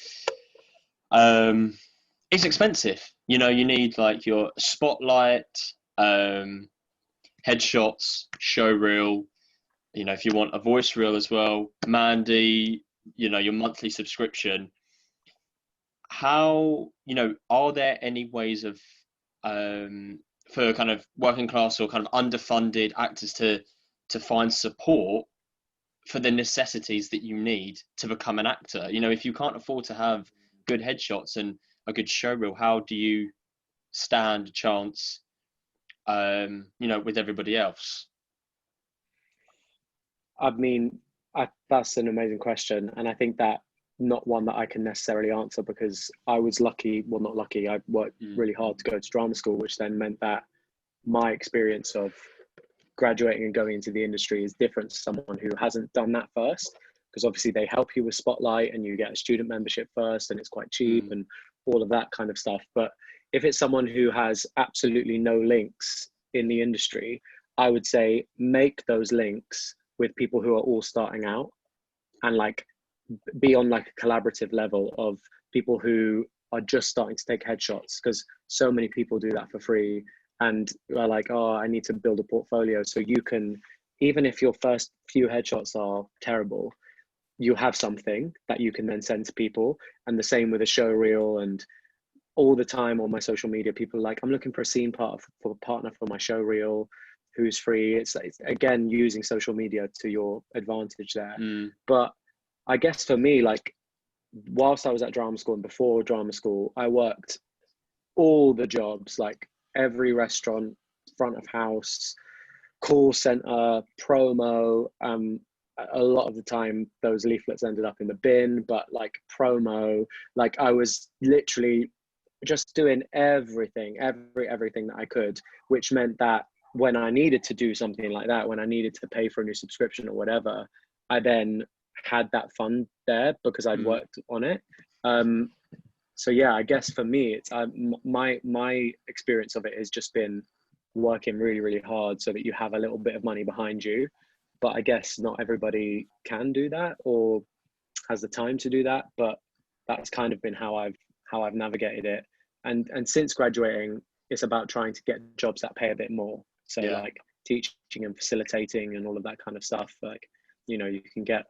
It's expensive. You know, you need like your spotlight, headshots, show reel. You know, if you want a voice reel as well, Mandy. You know, your monthly subscription. How, you know, are there any ways of for kind of working class or kind of underfunded actors to find support for the necessities that you need to become an actor? You know, if you can't afford to have good headshots and a good show reel, how do you stand a chance, you know, with everybody else? I mean, that's an amazing question, and I think that not one that I can necessarily answer, because I was lucky, well, not lucky, I worked really hard to go to drama school, which then meant that my experience of graduating and going into the industry is different to someone who hasn't done that first, because obviously they help you with Spotlight and you get a student membership first and it's quite cheap and all of that kind of stuff. But if it's someone who has absolutely no links in the industry, I would say make those links with people who are all starting out, and like be on like a collaborative level of people who are just starting to take headshots, because so many people do that for free and are like, oh, I need to build a portfolio. So you can, even if your first few headshots are terrible, you have something that you can then send to people. And the same with a show reel. And all the time on my social media, people are like, I'm looking for a scene partner for my show reel who's free. It's again using social media to your advantage there. But I guess for me, like, whilst I was at drama school and before drama school, I worked all the jobs, like every restaurant, front of house, call center, promo. A lot of the time those leaflets ended up in the bin, but like promo, like I was literally just doing everything that I could, which meant that when I needed to do something like that, when I needed to pay for a new subscription or whatever, I then had that fund there because I'd worked on it. So yeah, I guess for me, it's my experience of it has just been working really, really hard so that you have a little bit of money behind you. But I guess not everybody can do that or has the time to do that. But that's kind of been how I've navigated it. And since graduating, it's about trying to get jobs that pay a bit more. So like teaching and facilitating and all of that kind of stuff. Like, you know, you can get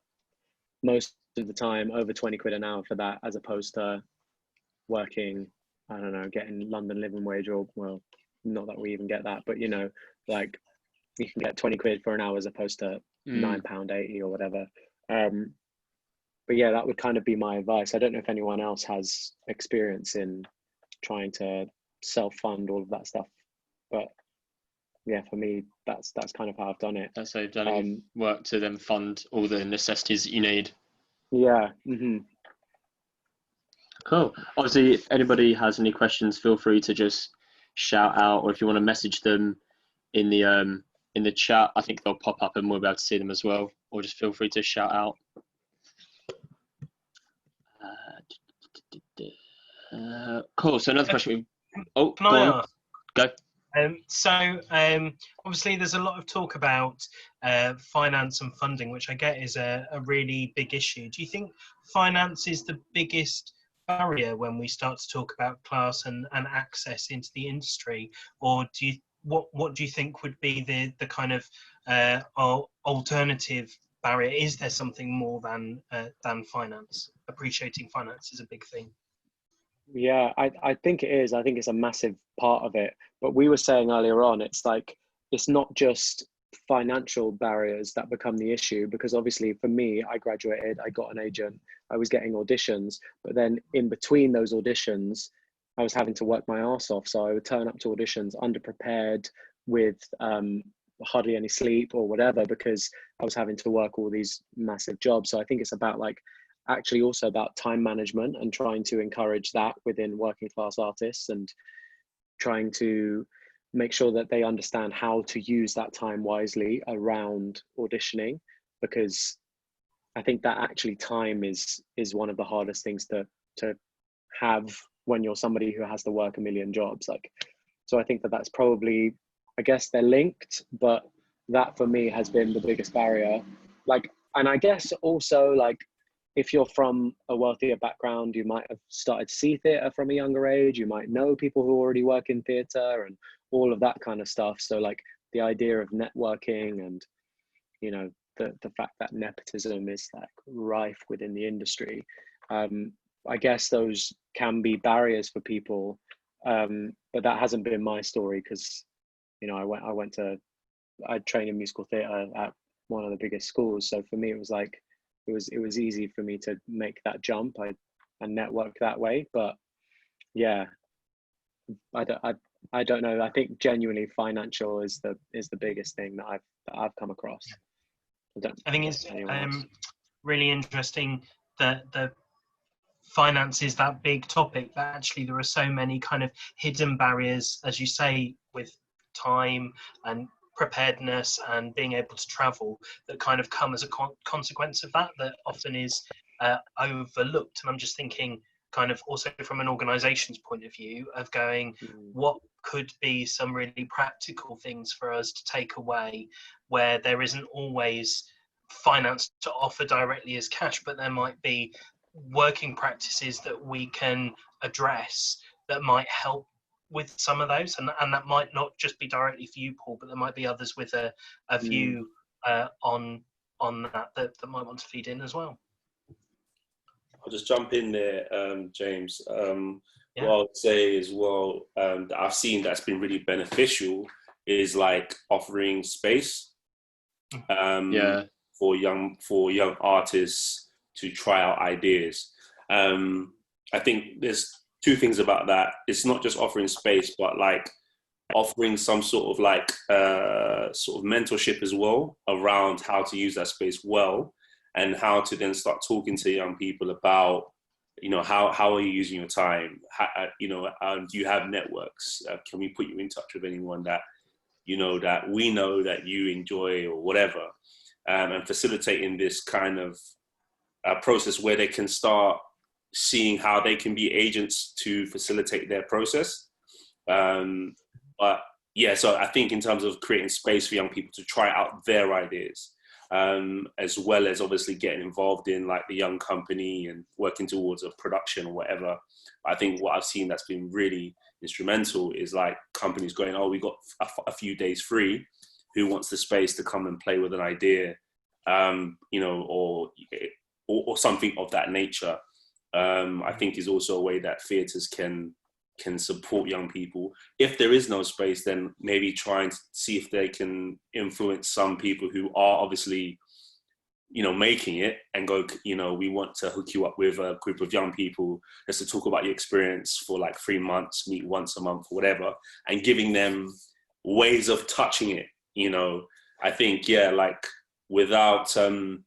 most of the time over 20 quid an hour for that, as opposed to working, I don't know, getting London living wage, or, well, not that we even get that, but you know, like you can get 20 quid for an hour as opposed to £9.80 or whatever. But yeah, that would kind of be my advice. I don't know if anyone else has experience in trying to self-fund all of that stuff, but yeah, for me, that's kind of how I've done it. That's how you've done it. You've worked to then fund all the necessities that you need. Yeah. Mm-hmm. Cool. Obviously, if anybody has any questions, feel free to just shout out, or if you want to message them in the chat, I think they'll pop up and we'll be able to see them as well. Or just feel free to shout out. Cool. So another question. Can I ask? Go. Obviously there's a lot of talk about finance and funding, which I get is a really big issue. Do you think finance is the biggest barrier when we start to talk about class and access into the industry, or do you what do you think would be the kind of alternative barrier? Is there something more than finance? Appreciating finance is a big thing. Yeah, I think it is. I think it's a massive part of it. But we were saying earlier on, it's like, it's not just financial barriers that become the issue, because obviously for me, I graduated, I got an agent, I was getting auditions, but then in between those auditions, I was having to work my arse off. So I would turn up to auditions underprepared with hardly any sleep or whatever, because I was having to work all these massive jobs. So I think it's about like, actually also about time management and trying to encourage that within working class artists, and trying to make sure that they understand how to use that time wisely around auditioning, because I think that actually time is one of the hardest things to have when you're somebody who has to work a million jobs. Like, so I think that's probably, I guess they're linked, but that for me has been the biggest barrier. Like, and I guess also, like, if you're from a wealthier background, you might have started to see theatre from a younger age. You might know people who already work in theatre and all of that kind of stuff. So like the idea of networking and, you know, the fact that nepotism is like rife within the industry. I guess those can be barriers for people, but that hasn't been my story, because, you know, I trained in musical theatre at one of the biggest schools. So for me, it was like, it was easy for me to make that jump and network that way. But yeah, I don't know. I think genuinely financial is the biggest thing that I've come across. I think it's really interesting that the finance is that big topic, that actually there are so many kind of hidden barriers, as you say, with time and preparedness and being able to travel, that kind of come as a consequence of that often is overlooked. And I'm just thinking, kind of also from an organization's point of view, of going, what could be some really practical things for us to take away, where there isn't always finance to offer directly as cash, but there might be working practices that we can address that might help with some of those, and that might not just be directly for you, Paul, but there might be others with a view on that might want to feed in as well. I'll just jump in there, James. What I would say as well, that I've seen that's been really beneficial is like offering space for young artists to try out ideas. I think there's two things about that. It's not just offering space, but like offering some sort of like sort of mentorship as well around how to use that space well, and how to then start talking to young people about, you know, how are you using your time? How, you know, do you have networks? Can we put you in touch with anyone that, you know, that we know that you enjoy or whatever, and facilitating this kind of process where they can start seeing how they can be agents to facilitate their process. But yeah, so I think in terms of creating space for young people to try out their ideas, as well as obviously getting involved in like the young company and working towards a production or whatever. I think what I've seen that's been really instrumental is like companies going, oh, we got a few days free. Who wants the space to come and play with an idea, you know, or something of that nature. I think is also a way that theatres can support young people. If there is no space, then maybe try and see if they can influence some people who are obviously, you know, making it, and go, you know, we want to hook you up with a group of young people just to talk about your experience for like 3 months, meet once a month or whatever, and giving them ways of touching it, you know. I think, yeah, like without them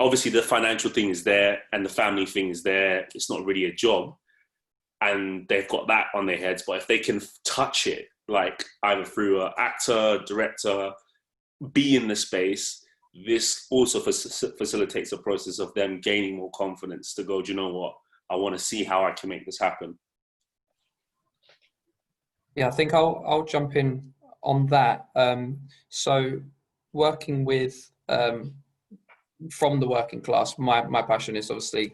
obviously the financial thing is there and the family thing is there. It's not really a job, and they've got that on their heads. But if they can touch it, like either through an actor, director, be in the space, this also facilitates the process of them gaining more confidence to go, do you know what? I want to see how I can make this happen. Yeah, I think I'll jump in on that. So working with, from the working class, my passion is obviously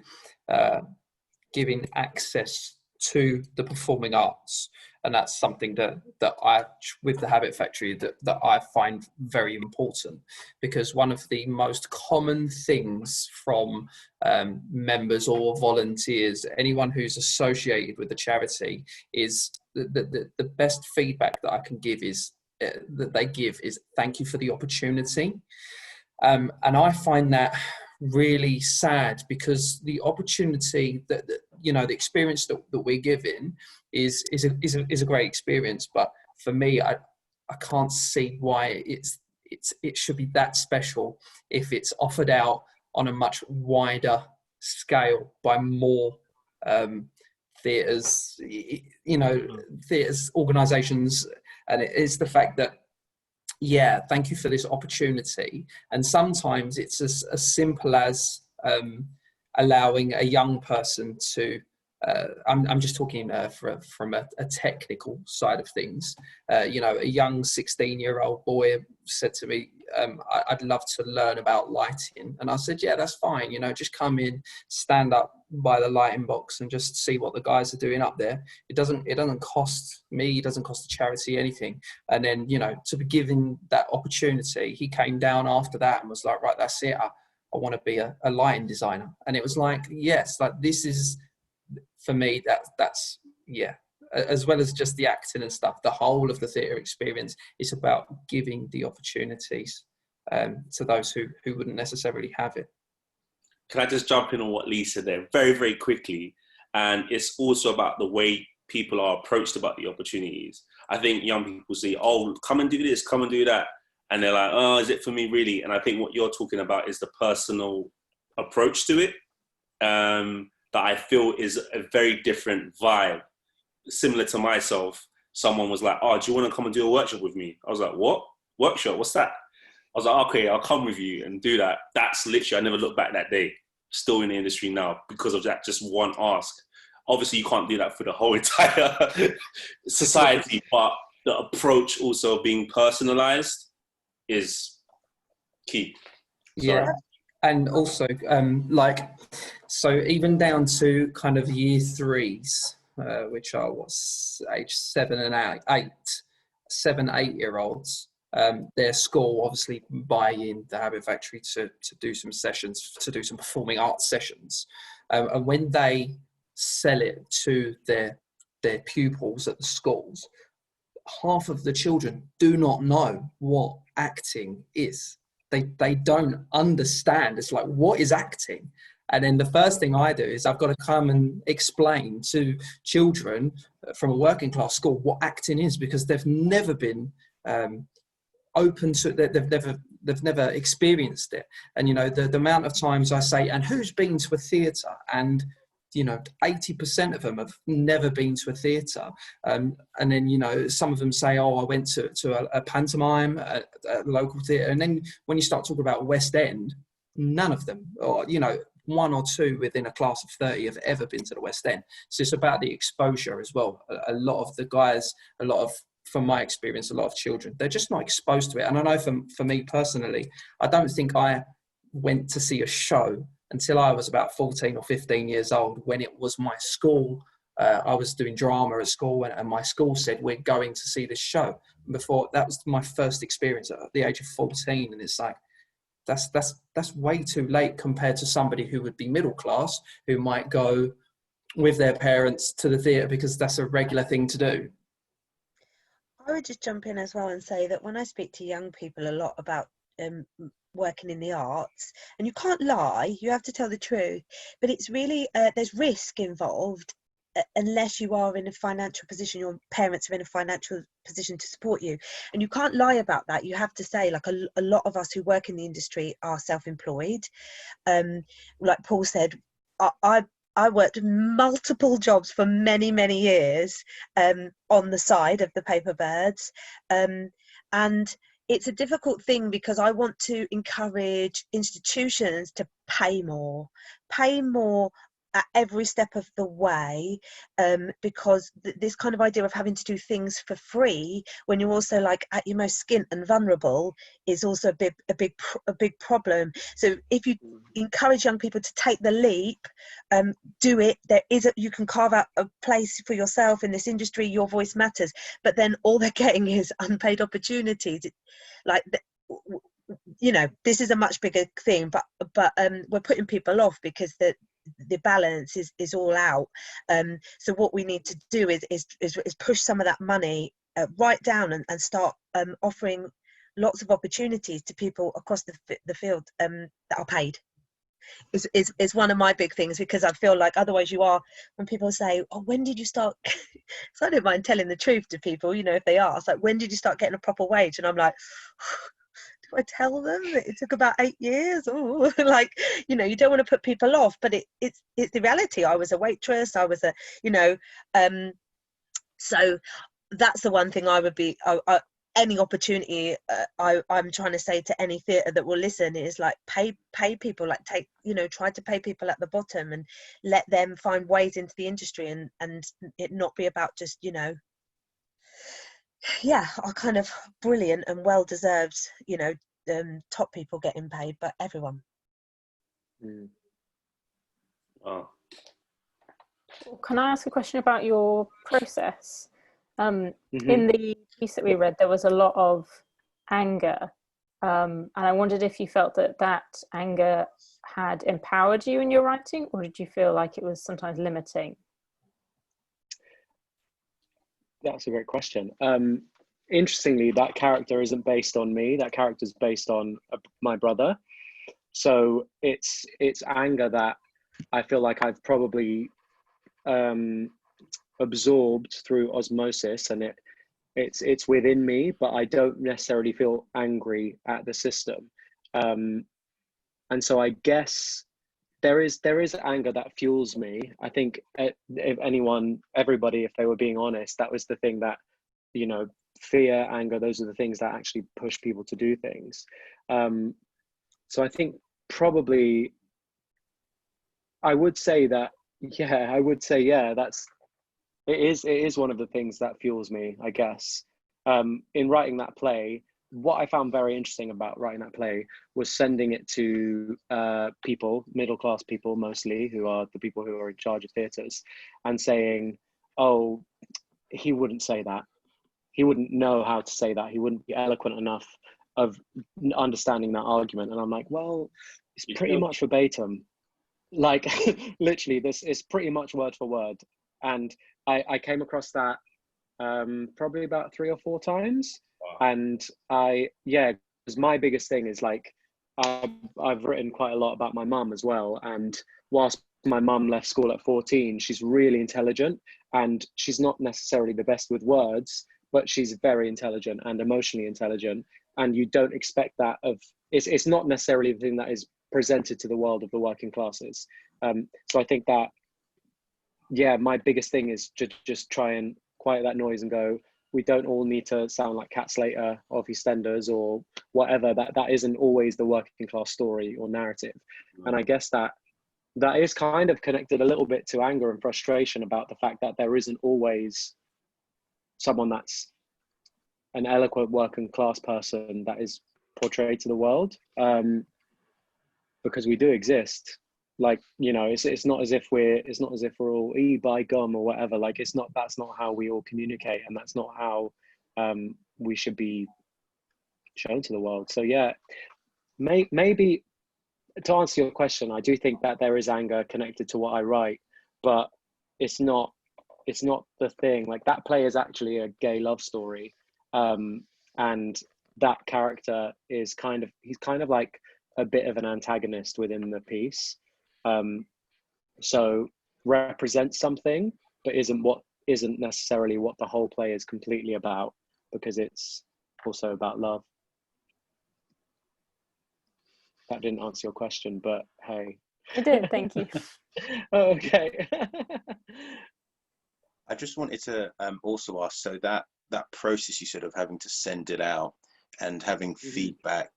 giving access to the performing arts, and that's something that I, with the Habit Factory, that I find very important, because one of the most common things from members or volunteers, anyone who's associated with the charity, is the best feedback that I can give is that they give is thank you for the opportunity. And I find that really sad, because the opportunity that you know, the experience that we're given is a great experience, but for me, I can't see why it should be that special if it's offered out on a much wider scale by more theatres, you know, theatres, organisations. And it is the fact that, yeah, thank you for this opportunity. And sometimes it's as simple as allowing a young person to, I'm just talking from a technical side of things. You know, a young 16-year-old boy said to me, I'd love to learn about lighting. And I said, yeah, that's fine. You know, just come in, stand up by the lighting box and just see what the guys are doing up there. It doesn't cost me, it doesn't cost the charity anything. And then, you know, to be given that opportunity, he came down after that and was like, right, that's it. I want to be a lighting designer. And it was like, yes, like this is, for me, that's yeah, as well as just the acting and stuff, the whole of the theatre experience is about giving the opportunities to those who wouldn't necessarily have it. Can I just jump in on what Lee said there very, very quickly? And it's also about the way people are approached about the opportunities. I think young people say, oh, come and do this, come and do that. And they're like, oh, is it for me really? And I think what you're talking about is the personal approach to it, that I feel is a very different vibe. Similar to myself, someone was like, oh, do you want to come and do a workshop with me? I was like, what? Workshop? What's that? I was like, okay, I'll come with you and do that. That's literally, I never looked back that day. Still in the industry now because of that just one ask. Obviously, you can't do that for the whole entire society, but the approach also being personalized is key. Sorry. Yeah, and also like, so even down to kind of year threes, which are what's age 7 and 8, 7-8-year-olds. Their school obviously buy in the Habit Factory to do some sessions, to do some performing arts sessions, and when they sell it to their pupils at the schools, half of the children do not know what acting is. They don't understand. It's like, what is acting? And then the first thing I do is I've got to come and explain to children from a working class school what acting is, because they've never been open to it. They've never experienced it. And, you know, the amount of times I say, and who's been to a theatre? And, you know, 80% of them have never been to a theatre. And then, you know, some of them say, oh, I went to a pantomime at a local theatre. And then when you start talking about West End, none of them, or, you know, 1 or 2 within a class of 30 have ever been to the West End. So it's about the exposure as well. A lot of the guys, from my experience, a lot of children, they're just not exposed to it. And I know for me personally, I don't think I went to see a show until I was about 14 or 15 years old, when it was my school. I was doing drama at school, and my school said, we're going to see this show. And before, that was my first experience at the age of 14. And it's like, that's way too late compared to somebody who would be middle class, who might go with their parents to the theatre because that's a regular thing to do. I would just jump in as well and say that when I speak to young people a lot about working in the arts, and you can't lie, you have to tell the truth, but it's really, there's risk involved, unless you are in a financial position, your parents are in a financial position to support you, and you can't lie about that. You have to say, like, a lot of us who work in the industry are self-employed. Like Paul said, I worked multiple jobs for many, many years on the side of the paper birds, and it's a difficult thing because I want to encourage institutions to pay more at every step of the way, because this kind of idea of having to do things for free when you're also like at your most skint and vulnerable is also a big problem. So if you encourage young people to take the leap, do it. You can carve out a place for yourself in this industry. Your voice matters. But then all they're getting is unpaid opportunities. This is a much bigger thing, but we're putting people off because the balance is all out. So what we need to do is push some of that money right down and start offering lots of opportunities to people across the field that are paid. Is one of my big things, because I feel like otherwise when people say, oh, when did you start? So I don't mind telling the truth to people, if they ask, like, when did you start getting a proper wage? And I'm like, do I tell them? It took about 8 years. Oh, like, you don't want to put people off, but it's the reality. I was a waitress. I was so that's the one thing I would be, any opportunity I'm trying to say to any theatre that will listen is like, pay people, like try to pay people at the bottom and let them find ways into the industry, and it not be about just, are kind of brilliant and well-deserved, top people getting paid, but everyone. Oh. Can I ask a question about your process? In the piece that we read, there was a lot of anger, and I wondered if you felt that anger had empowered you in your writing, or did you feel like it was sometimes limiting? That's a great question. Interestingly, that character isn't based on me. That character is based on my brother. So it's anger that I feel like I've probably absorbed through osmosis, and it's within me, but I don't necessarily feel angry at the system. And so I guess there is anger that fuels me. I think if everybody, if they were being honest, that was the thing that, fear, anger, those are the things that actually push people to do things. So I think probably I would say that, it is one of the things that fuels me, I guess. In writing that play, what I found very interesting about writing that play was sending it to people, middle-class people mostly, who are the people who are in charge of theatres, and saying, oh, he wouldn't say that. He wouldn't know how to say that. He wouldn't be eloquent enough of understanding that argument. And I'm like, well, it's pretty much verbatim. Like, literally, this is pretty much word for word. And I came across that probably about 3 or 4 times. Wow. And because my biggest thing is, like, I've written quite a lot about my mum as well. And whilst my mum left school at 14, she's really intelligent, and she's not necessarily the best with words, but she's very intelligent and emotionally intelligent. And you don't expect that it's not necessarily the thing that is presented to the world of the working classes. So I think that, my biggest thing is just try and quiet that noise and go, we don't all need to sound like Cat Slater of EastEnders or whatever. That isn't always the working class story or narrative. And I guess that is kind of connected a little bit to anger and frustration about the fact that there isn't always someone that's an eloquent working class person that is portrayed to the world, because we do exist. Like, it's not as if we're all by gum or whatever. Like, that's not how we all communicate, and that's not how we should be shown to the world. So maybe to answer your question, I do think that there is anger connected to what I write, but it's not the thing. Like, that play is actually a gay love story, and that character is he's kind of like a bit of an antagonist within the piece, so represents something, but isn't necessarily what the whole play is completely about, because it's also about love. That didn't answer your question, but hey. It did, thank you. Oh, okay. I just wanted to also ask, so that process you said of having to send it out and having feedback,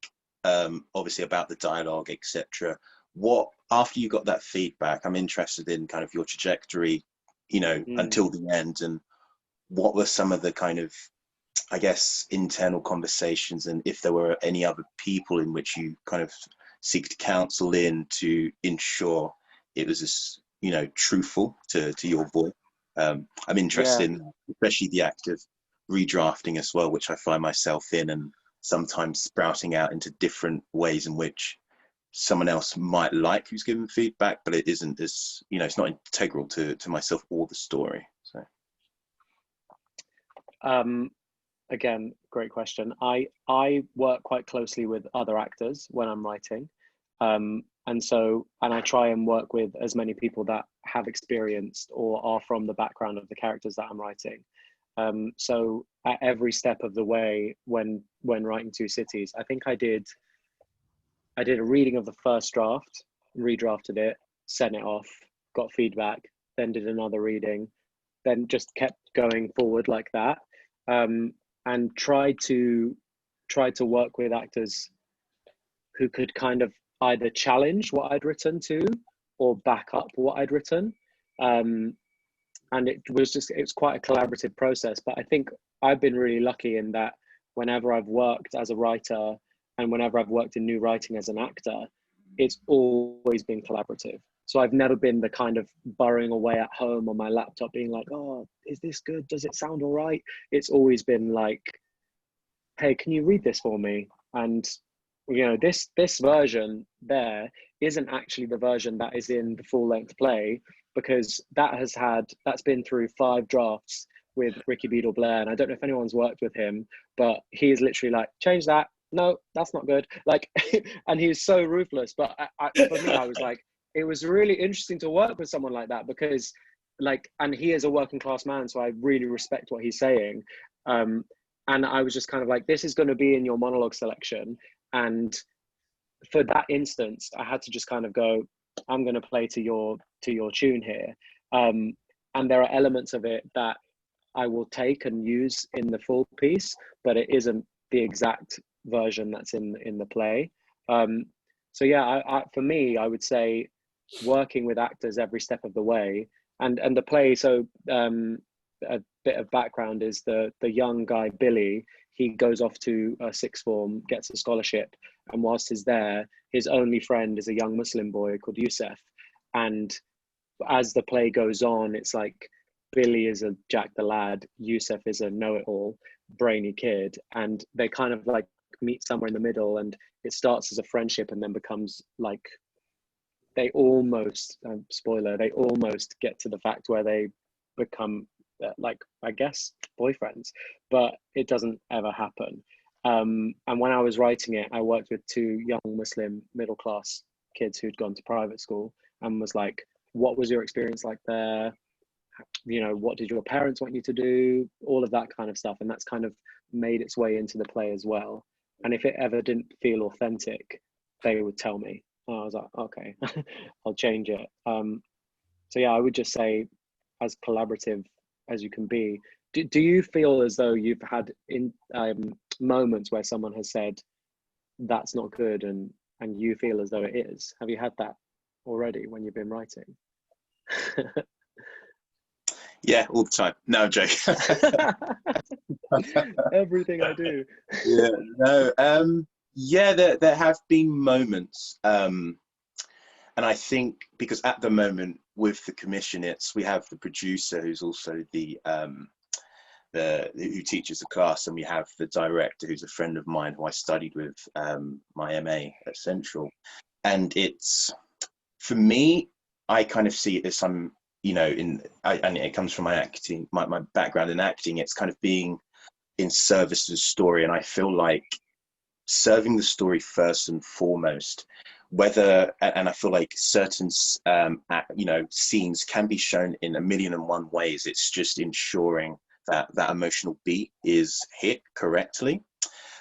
obviously about the dialogue, etc. What, after you got that feedback, I'm interested in kind of your trajectory, you know, until the end, and what were some of the kind of, I guess, internal conversations, and if there were any other people in which you kind of seeked counsel in to ensure it was as, you know, truthful to your voice. I'm interested in especially the act of redrafting as well, which I find myself in, and sometimes sprouting out into different ways in which someone else might like who's given feedback, but it isn't as, you know, it's not integral to myself or the story. So again, great question. I work quite closely with other actors when I'm writing, and I try and work with as many people that have experienced or are from the background of the characters that I'm writing. So at every step of the way, when writing Two Cities, I think I did a reading of the first draft, redrafted it, sent it off, got feedback, then did another reading, then just kept going forward like that, and tried to work with actors who could kind of either challenge what I'd written to or back up what I'd written. And it's quite a collaborative process, but I think I've been really lucky in that whenever I've worked as a writer and whenever I've worked in new writing as an actor, it's always been collaborative. So I've never been the kind of burrowing away at home on my laptop being like, oh, is this good? Does it sound all right? It's always been like, hey, can you read this for me? And, you know, this version there isn't actually the version that is in the full length play, because that's been through 5 drafts with Ricky Beadle Blair. And I don't know if anyone's worked with him, but he is literally like, change that. No, that's not good. Like, and he's so ruthless. But for me, I was like, it was really interesting to work with someone like that, because like, and he is a working class man, so I really respect what he's saying. And I was just kind of like, this is going to be in your monologue selection. And for that instance, I had to just kind of go, I'm going to play to your tune here. And there are elements of it that I will take and use in the full piece, but it isn't the exact version that's in the play. So yeah, for me, I would say working with actors every step of the way, and the play. So a bit of background is the young guy Billy. He goes off to a sixth form, gets a scholarship, and whilst he's there, his only friend is a young Muslim boy called Yusuf. And as the play goes on, it's like Billy is a Jack the Lad, Yusuf is a know-it-all, brainy kid, and they kind of like meet somewhere in the middle, and it starts as a friendship and then becomes like, they almost, spoiler, they almost get to the fact where they become like, I guess, boyfriends, but it doesn't ever happen. And when I was writing it, I worked with 2 young Muslim middle-class kids who'd gone to private school, and was like, what was your experience like there? You know, what did your parents want you to do? All of that kind of stuff. And that's kind of made its way into the play as well. And if it ever didn't feel authentic, they would tell me. I was like, okay, I'll change it. So yeah, I would just say as collaborative as you can be. Do you feel as though you've had in moments where someone has said that's not good, and you feel as though it is? Have you had that already when you've been writing? Yeah, all the time. No, I'm joking. Everything I do. Yeah, no. Yeah, there have been moments, and I think because at the moment with the commission, we have the producer who's also who teaches the class, and we have the director who's a friend of mine who I studied with my MA at Central. And it's, for me, I kind of see it as some, you know, and it comes from my acting, my background in acting. It's kind of being in service to the story, and I feel like serving the story first and foremost. Whether, and I feel like certain scenes can be shown in 1,000,001 ways. It's just ensuring that that emotional beat is hit correctly.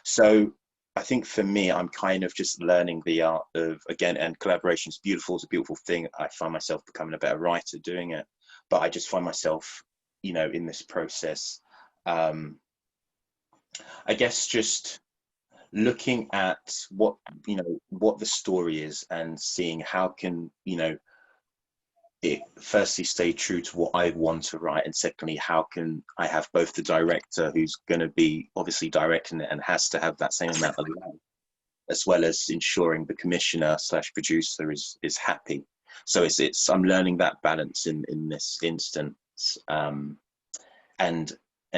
So I think for me, I'm kind of just learning the art of, again, and collaboration is beautiful. It's a beautiful thing. I find myself becoming a better writer doing it, but I just find myself, in this process, I guess just looking at what the story is and seeing how can it firstly stay true to what I want to write, and secondly, how can I have both the director who's going to be obviously directing it and has to have that same amount of love, as well as ensuring the commissioner / producer is happy. So it's I'm learning that balance in this instance, and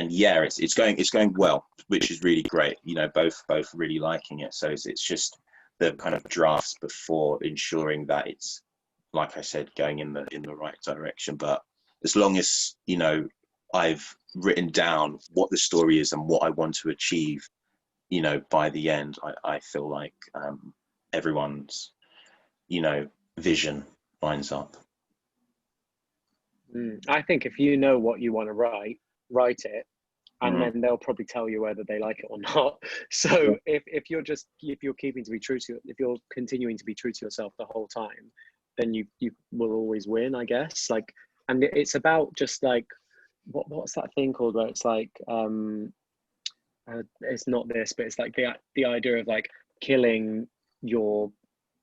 yeah, it's going well, which is really great. Both really liking it. So it's just the kind of drafts before ensuring that it's, like I said, going in the right direction. But as long as I've written down what the story is and what I want to achieve, by the end, I feel like everyone's vision lines up. I think if you know what you want to write it, and then they'll probably tell you whether they like it or not. So if you're continuing to be true to yourself the whole time, then you will always win, I guess. Like, and it's about just like what's that thing called where it's like it's not this, but it's like the idea of like killing your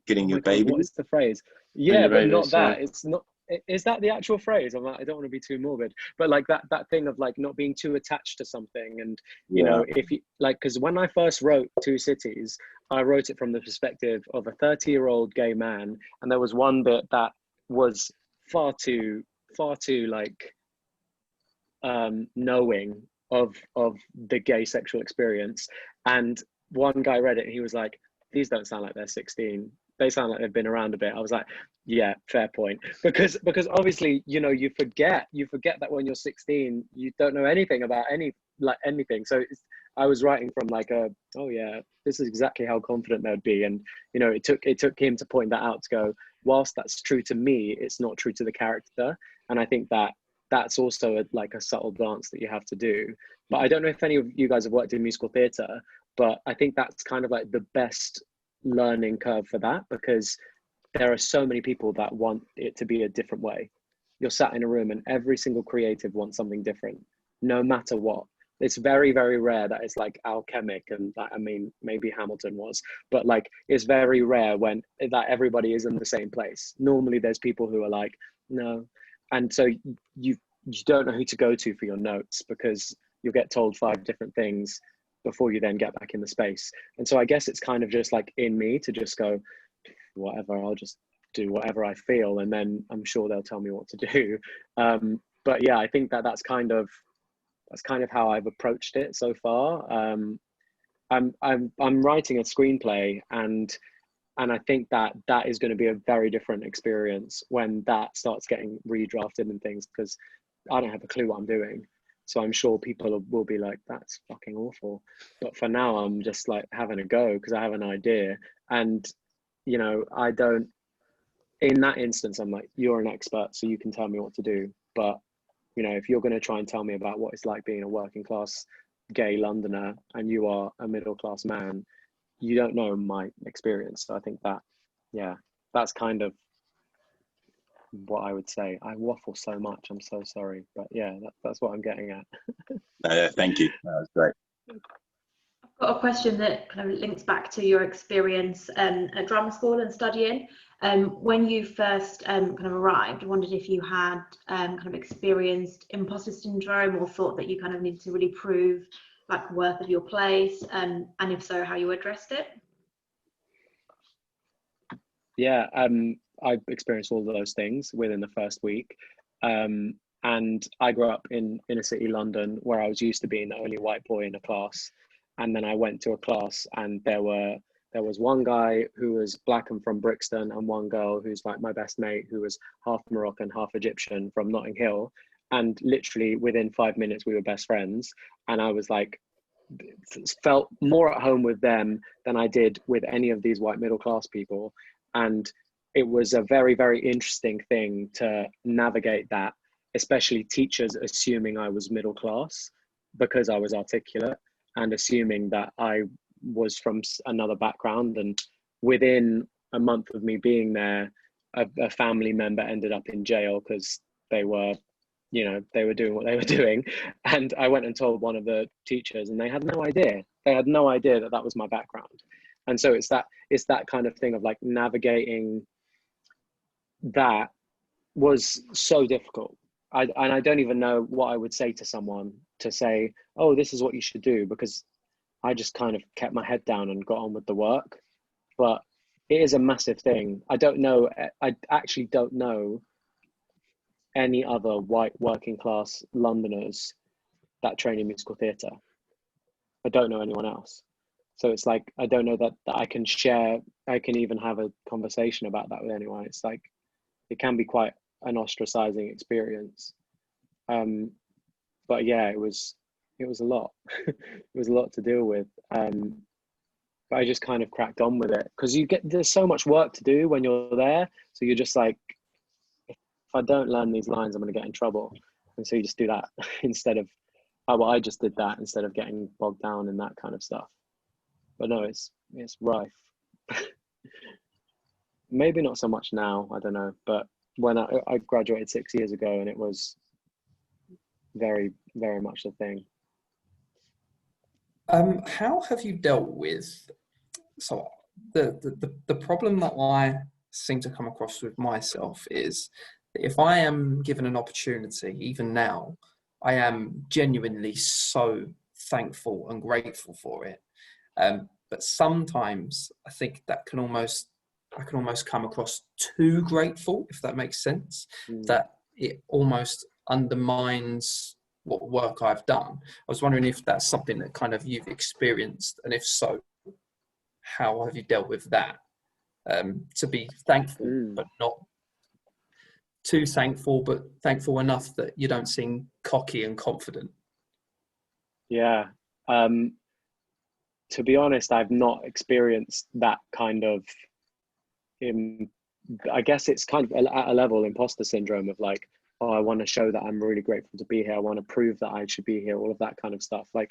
baby. What's the phrase? Yeah, but not that. It's not. Is that the actual phrase? I'm like, I don't want to be too morbid, but like that thing of like not being too attached to something. And if you like, because when I first wrote Two Cities, I wrote it from the perspective of a 30-year-old gay man, and there was one bit that was far too like knowing of the gay sexual experience. And one guy read it and he was like, these don't sound like they're 16. They sound like they've been around a bit. I was like, yeah, fair point. Because obviously, you forget that when you're 16, you don't know anything about anything. So I was writing from like oh yeah, this is exactly how confident they'd be. And, it took him to point that out, to go, whilst that's true to me, it's not true to the character. And I think that's also a subtle dance that you have to do. But I don't know if any of you guys have worked in musical theatre, but I think that's kind of like the best learning curve for that, because there are so many people that want it to be a different way. You're sat in a room and every single creative wants something different, no matter what. It's very, very rare that it's like alchemic, and I mean, maybe Hamilton was, but like it's very rare when that everybody is in the same place. Normally there's people who are like, no. And so you don't know who to go to for your notes, because you'll get told 5 different things before you then get back in the space. And so I guess it's kind of just like in me to just go, whatever, I'll just do whatever I feel, and then I'm sure they'll tell me what to do. But yeah, I think that's kind of how I've approached it so far. I'm writing a screenplay, and I think that is going to be a very different experience when that starts getting redrafted and things, because I don't have a clue what I'm doing. So I'm sure people will be like, that's fucking awful. But for now, I'm just like having a go because I have an idea. And, I don't, in that instance, I'm like, you're an expert, so you can tell me what to do. But, if you're going to try and tell me about what it's like being a working class gay Londoner and you are a middle class man, you don't know my experience. So I think that's kind of what I would say. I waffle so much, I'm so sorry, but yeah, that's what I'm getting at. Thank you, that was great. I've got a question that kind of links back to your experience at drama school and studying. When you first kind of arrived, I wondered if you had kind of experienced imposter syndrome, or thought that you kind of needed to really prove like worth of your place, and if so, how you addressed it. Yeah, I experienced all of those things within the first week. And I grew up in inner city London, where I was used to being the only white boy in a class. And then I went to a class and there was one guy who was black and from Brixton, and one girl who's like my best mate, who was half Moroccan, half Egyptian, from Notting Hill. And literally within 5 minutes, we were best friends. And I was like, felt more at home with them than I did with any of these white middle class people. And it was a very, very interesting thing to navigate that, especially teachers assuming I was middle class because I was articulate, and assuming that I was from another background. And within a month of me being there, a family member ended up in jail because they were, you know, they were doing what they were doing. And I went and told one of the teachers, and they had no idea. They had no idea that that was my background. And so it's that kind of thing of like navigating that was so difficult. And I don't even know what I would say to someone to say, oh, this is what you should do, because I just kind of kept my head down and got on with the work. But it is a massive thing. I actually don't know any other white working class Londoners that train in musical theatre. I don't know anyone else. So it's like, I don't know that I can share, I can even have a conversation about that with anyone. It's like, it can be quite an ostracizing experience. But yeah, it was a lot. It was a lot to deal with. But I just kind of cracked on with it, because there's so much work to do when you're there. So you're just like, if I don't learn these lines, I'm going to get in trouble. And so you just do that instead of, I just did that instead of getting bogged down in that kind of stuff. But no, it's rife. Maybe not so much now, I don't know. But when I graduated 6 years ago, and it was very, very much the thing. How have you dealt with, so the problem that I seem to come across with myself is that if I am given an opportunity, even now, I am genuinely so thankful and grateful for it. But sometimes I think that I can almost come across too grateful, if that makes sense, that it almost undermines what work I've done. I was wondering if that's something that kind of you've experienced, and if so, how have you dealt with that? To be thankful, but not too thankful, but thankful enough that you don't seem cocky and confident. Yeah. To be honest, I've not experienced that kind of, I guess it's kind of at a level imposter syndrome of like, oh, I want to show that I'm really grateful to be here. I want to prove that I should be here, all of that kind of stuff. Like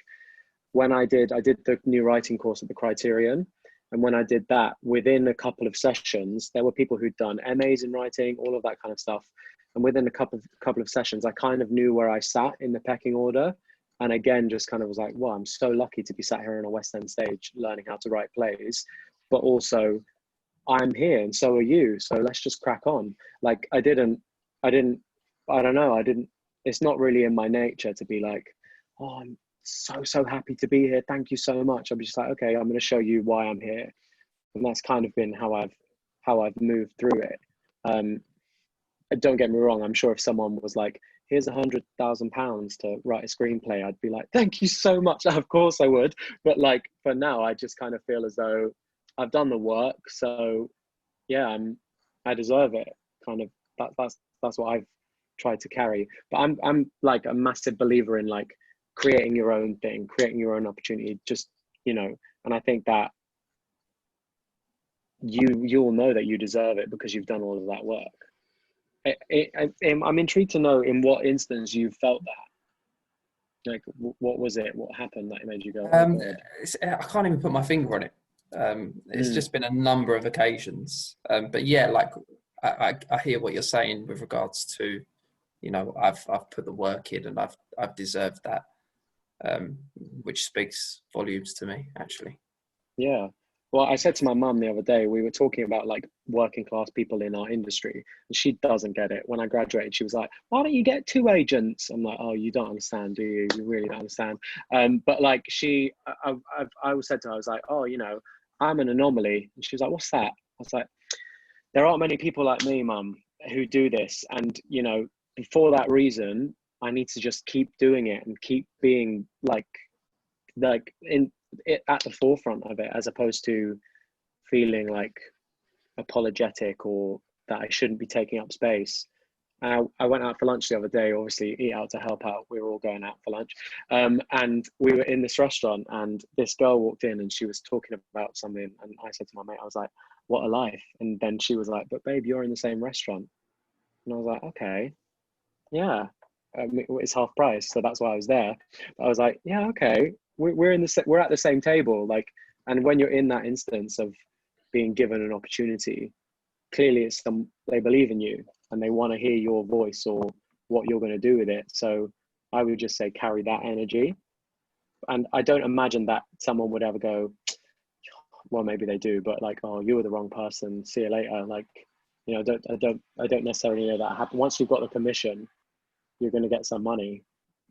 when I did the new writing course at the Criterion. And when I did that, within a couple of sessions, there were people who'd done MAs in writing, all of that kind of stuff. And within a couple of sessions, I kind of knew where I sat in the pecking order. And again, just kind of was like, wow, I'm so lucky to be sat here on a West End stage learning how to write plays, but also I'm here and so are you. So let's just crack on. Like I don't know. It's not really in my nature to be like, oh, I'm so happy to be here. Thank you so much. I'll be just like, okay, I'm going to show you why I'm here. And that's kind of been how I've moved through it. Don't get me wrong. I'm sure if someone was like, here's £100,000 to write a screenplay, I'd be like, thank you so much. Of course I would. But like for now, I just kind of feel as though I've done the work. So yeah, I deserve it. Kind of that's what I've tried to carry. But I'm like a massive believer in like creating your own thing, creating your own opportunity, just, you know, and I think that you'll know that you deserve it because you've done all of that work. I'm intrigued to know in what instance you felt that. Like, what was it? What happened that made you go, oh God? I can't even put my finger on it. It's just been a number of occasions. But yeah, like I hear what you're saying with regards to, you know, I've put the work in and I've deserved that, which speaks volumes to me, actually. Yeah. Well, I said to my mum the other day, we were talking about like working class people in our industry, and she doesn't get it. When I graduated, she was like, why don't you get 2 agents? I'm like, oh, you don't understand, do you? You really don't understand. But like I always said to her, I was like, oh, you know, I'm an anomaly. And she was like, what's that? I was like, there aren't many people like me, Mum, who do this. And, you know, for that reason, I need to just keep doing it and keep being like in it at the forefront of it, as opposed to feeling like apologetic or that I shouldn't be taking up space. I went out for lunch the other day, obviously eat out to help out. We were all going out for lunch. And we were in this restaurant and this girl walked in and she was talking about something. And I said to my mate, I was like, what a life. And then she was like, but babe, you're in the same restaurant. And I was like, okay, yeah, it's half price. So that's why I was there. But I was like, yeah, okay, we're at the same table. Like, and when you're in that instance of being given an opportunity, clearly it's they believe in you and they want to hear your voice or what you're going to do with it. So I would just say carry that energy. And I don't imagine that someone would ever go, well, maybe they do, but like, oh, you were the wrong person, see you later. Like, you know, I don't necessarily know that happen. Once you've got the commission, you're going to get some money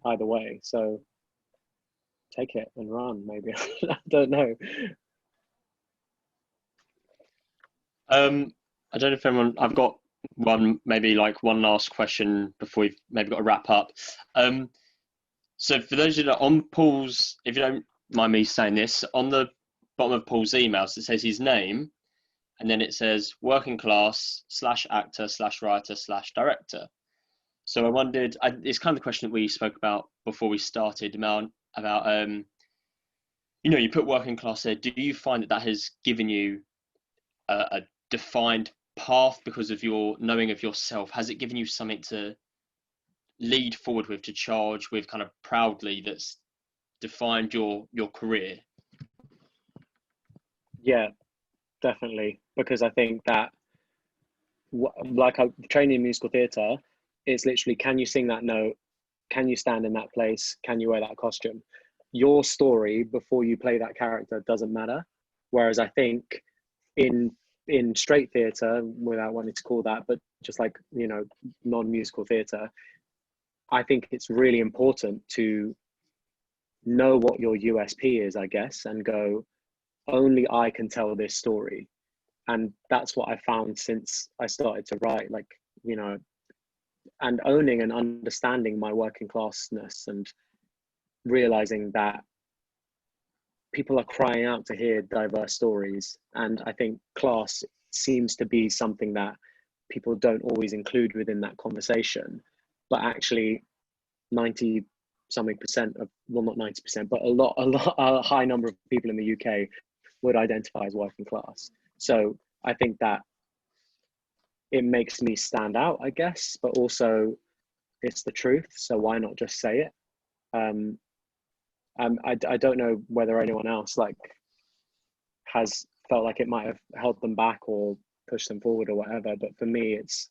either way. So take it and run, maybe. I don't know. I don't know if anyone, I've got maybe one last question before we've maybe got to wrap up. So for those of you that on Paul's, if you don't mind me saying this, on the bottom of Paul's emails, it says his name, and then it says working class /actor /writer /director. So I wondered, it's kind of the question that we spoke about before we started, about you know, you put working class there. Do you find that has given you a defined path because of your knowing of yourself? Has it given you something to lead forward with, to charge with kind of proudly, that's defined your career? Yeah, definitely. Because I think that, like training in musical theatre, it's literally, can you sing that note? Can you stand in that place? Can you wear that costume? Your story before you play that character doesn't matter. Whereas I think in straight theatre, without wanting to call that, but just like, you know, non-musical theatre, I think it's really important to know what your USP is, I guess, and go, only I can tell this story. And that's what I found since I started to write, like, you know, and owning and understanding my working classness and realizing that people are crying out to hear diverse stories. And I think class seems to be something that people don't always include within that conversation, but actually 90 something percent of, well, not 90%, but a high number of people in the UK would identify as working class. So I think that it makes me stand out, I guess, but also it's the truth. So why not just say it? I don't know whether anyone else like has felt like it might have held them back or pushed them forward or whatever, but for me, it's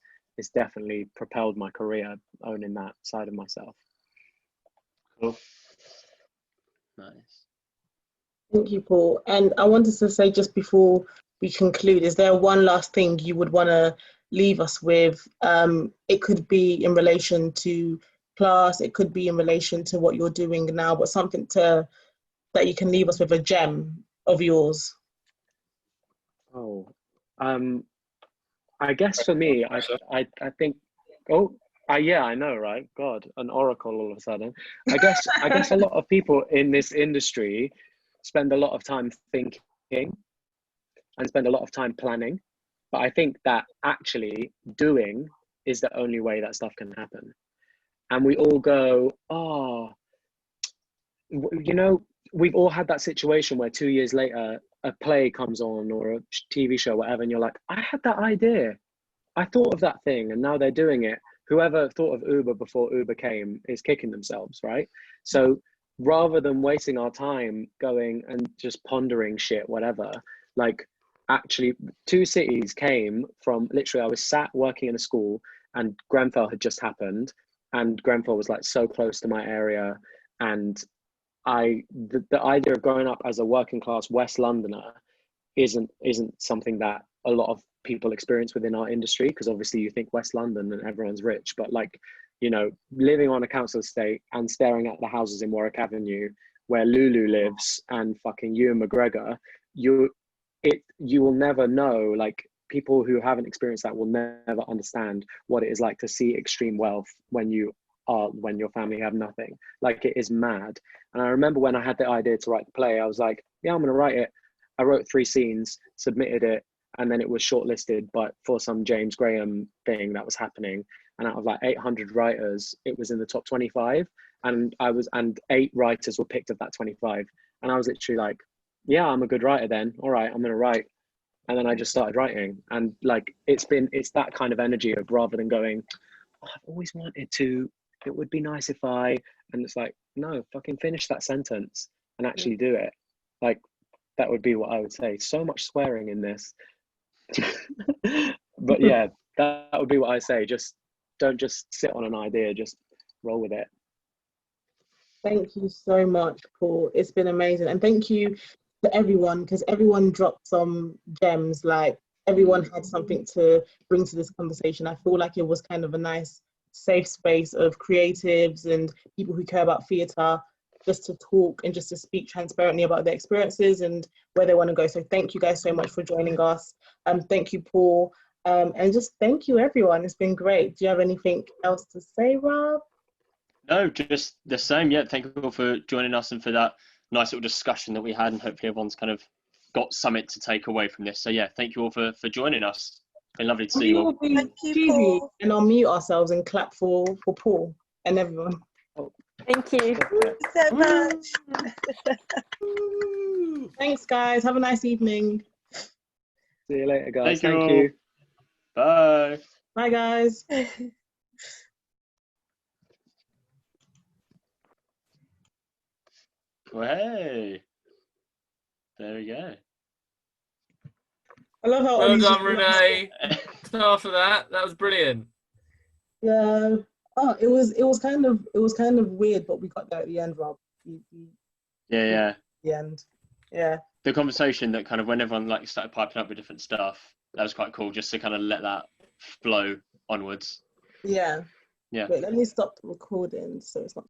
definitely propelled my career, owning that side of myself. Cool. Nice. Thank you, Paul. And I wanted to say, just before we conclude, is there one last thing you would want to leave us with? It could be in relation to class, it could be in relation to what you're doing now, but something that you can leave us with, a gem of yours. Oh, I guess for me, I think, yeah, I know, right? God, an oracle all of a sudden. I guess a lot of people in this industry spend a lot of time thinking and spend a lot of time planning, but I think that actually doing is the only way that stuff can happen. And we all go, oh, you know, we've all had that situation where 2 years later a play comes on or a TV show, whatever, and you're like, I had that idea, I thought of that thing, and now they're doing it. Whoever thought of Uber before Uber came is kicking themselves, right? So rather than wasting our time going and just pondering shit, whatever, like, actually 2 cities came from, literally, I was sat working in a school and Grenfell had just happened, and Grenfell was like so close to my area, and the idea of growing up as a working class West Londoner isn't something that a lot of people experience within our industry, because obviously you think West London and everyone's rich, but like, you know, living on a council estate and staring at the houses in Warwick Avenue where Lulu lives and fucking Ewan McGregor, you will never know. Like, people who haven't experienced that will never understand what it is like to see extreme wealth when your family have nothing. Like, it is mad. And I remember when I had the idea to write the play, I was like, yeah, I'm gonna write it. I wrote 3 scenes, submitted it, and then it was shortlisted, but for some James Graham thing that was happening. and out of like 800 writers, it was in the top 25, and 8 writers were picked of that 25, and I was literally like, yeah, I'm a good writer then. All right, I'm gonna write. And then I just started writing, and like it's that kind of energy of, rather than going, oh, I've always wanted to, it would be nice if I, and it's like, no, fucking finish that sentence and actually do it. Like, that would be what I would say. So much swearing in this. But yeah, that would be what I say. Just don't just sit on an idea, just roll with it. Thank you so much, Paul. It's been amazing. And thank you to everyone, because everyone dropped some gems. Like, everyone had something to bring to this conversation. I feel like it was kind of a nice, safe space of creatives and people who care about theatre, just to talk and just to speak transparently about their experiences and where they want to go. So thank you guys so much for joining us. Thank you, Paul. And just thank you, everyone. It's been great. Do you have anything else to say, Rob? No, just the same. Yeah, thank you all for joining us and for that nice little discussion that we had, and hopefully everyone's kind of got something to take away from this. So yeah, thank you all for joining us. It's been lovely to see you all. Thank you, Cheesy, Paul. and I'll mute ourselves and clap for Paul and everyone. Thank you. Thank you so much. Thanks, guys. Have a nice evening. See you later, guys. Thank Thank you all. you. Bye. Bye, guys. Well, hey, there we go. I love how Well Ollie's done, just- Renee. After that was brilliant. Yeah. Oh, it was kind of weird, but we got there at the end, Rob. Yeah. The end. Yeah. The conversation that kind of, when everyone like started piping up with different stuff, that was quite cool, just to kind of let that flow onwards. Yeah. Yeah. Wait, let me stop the recording so it's not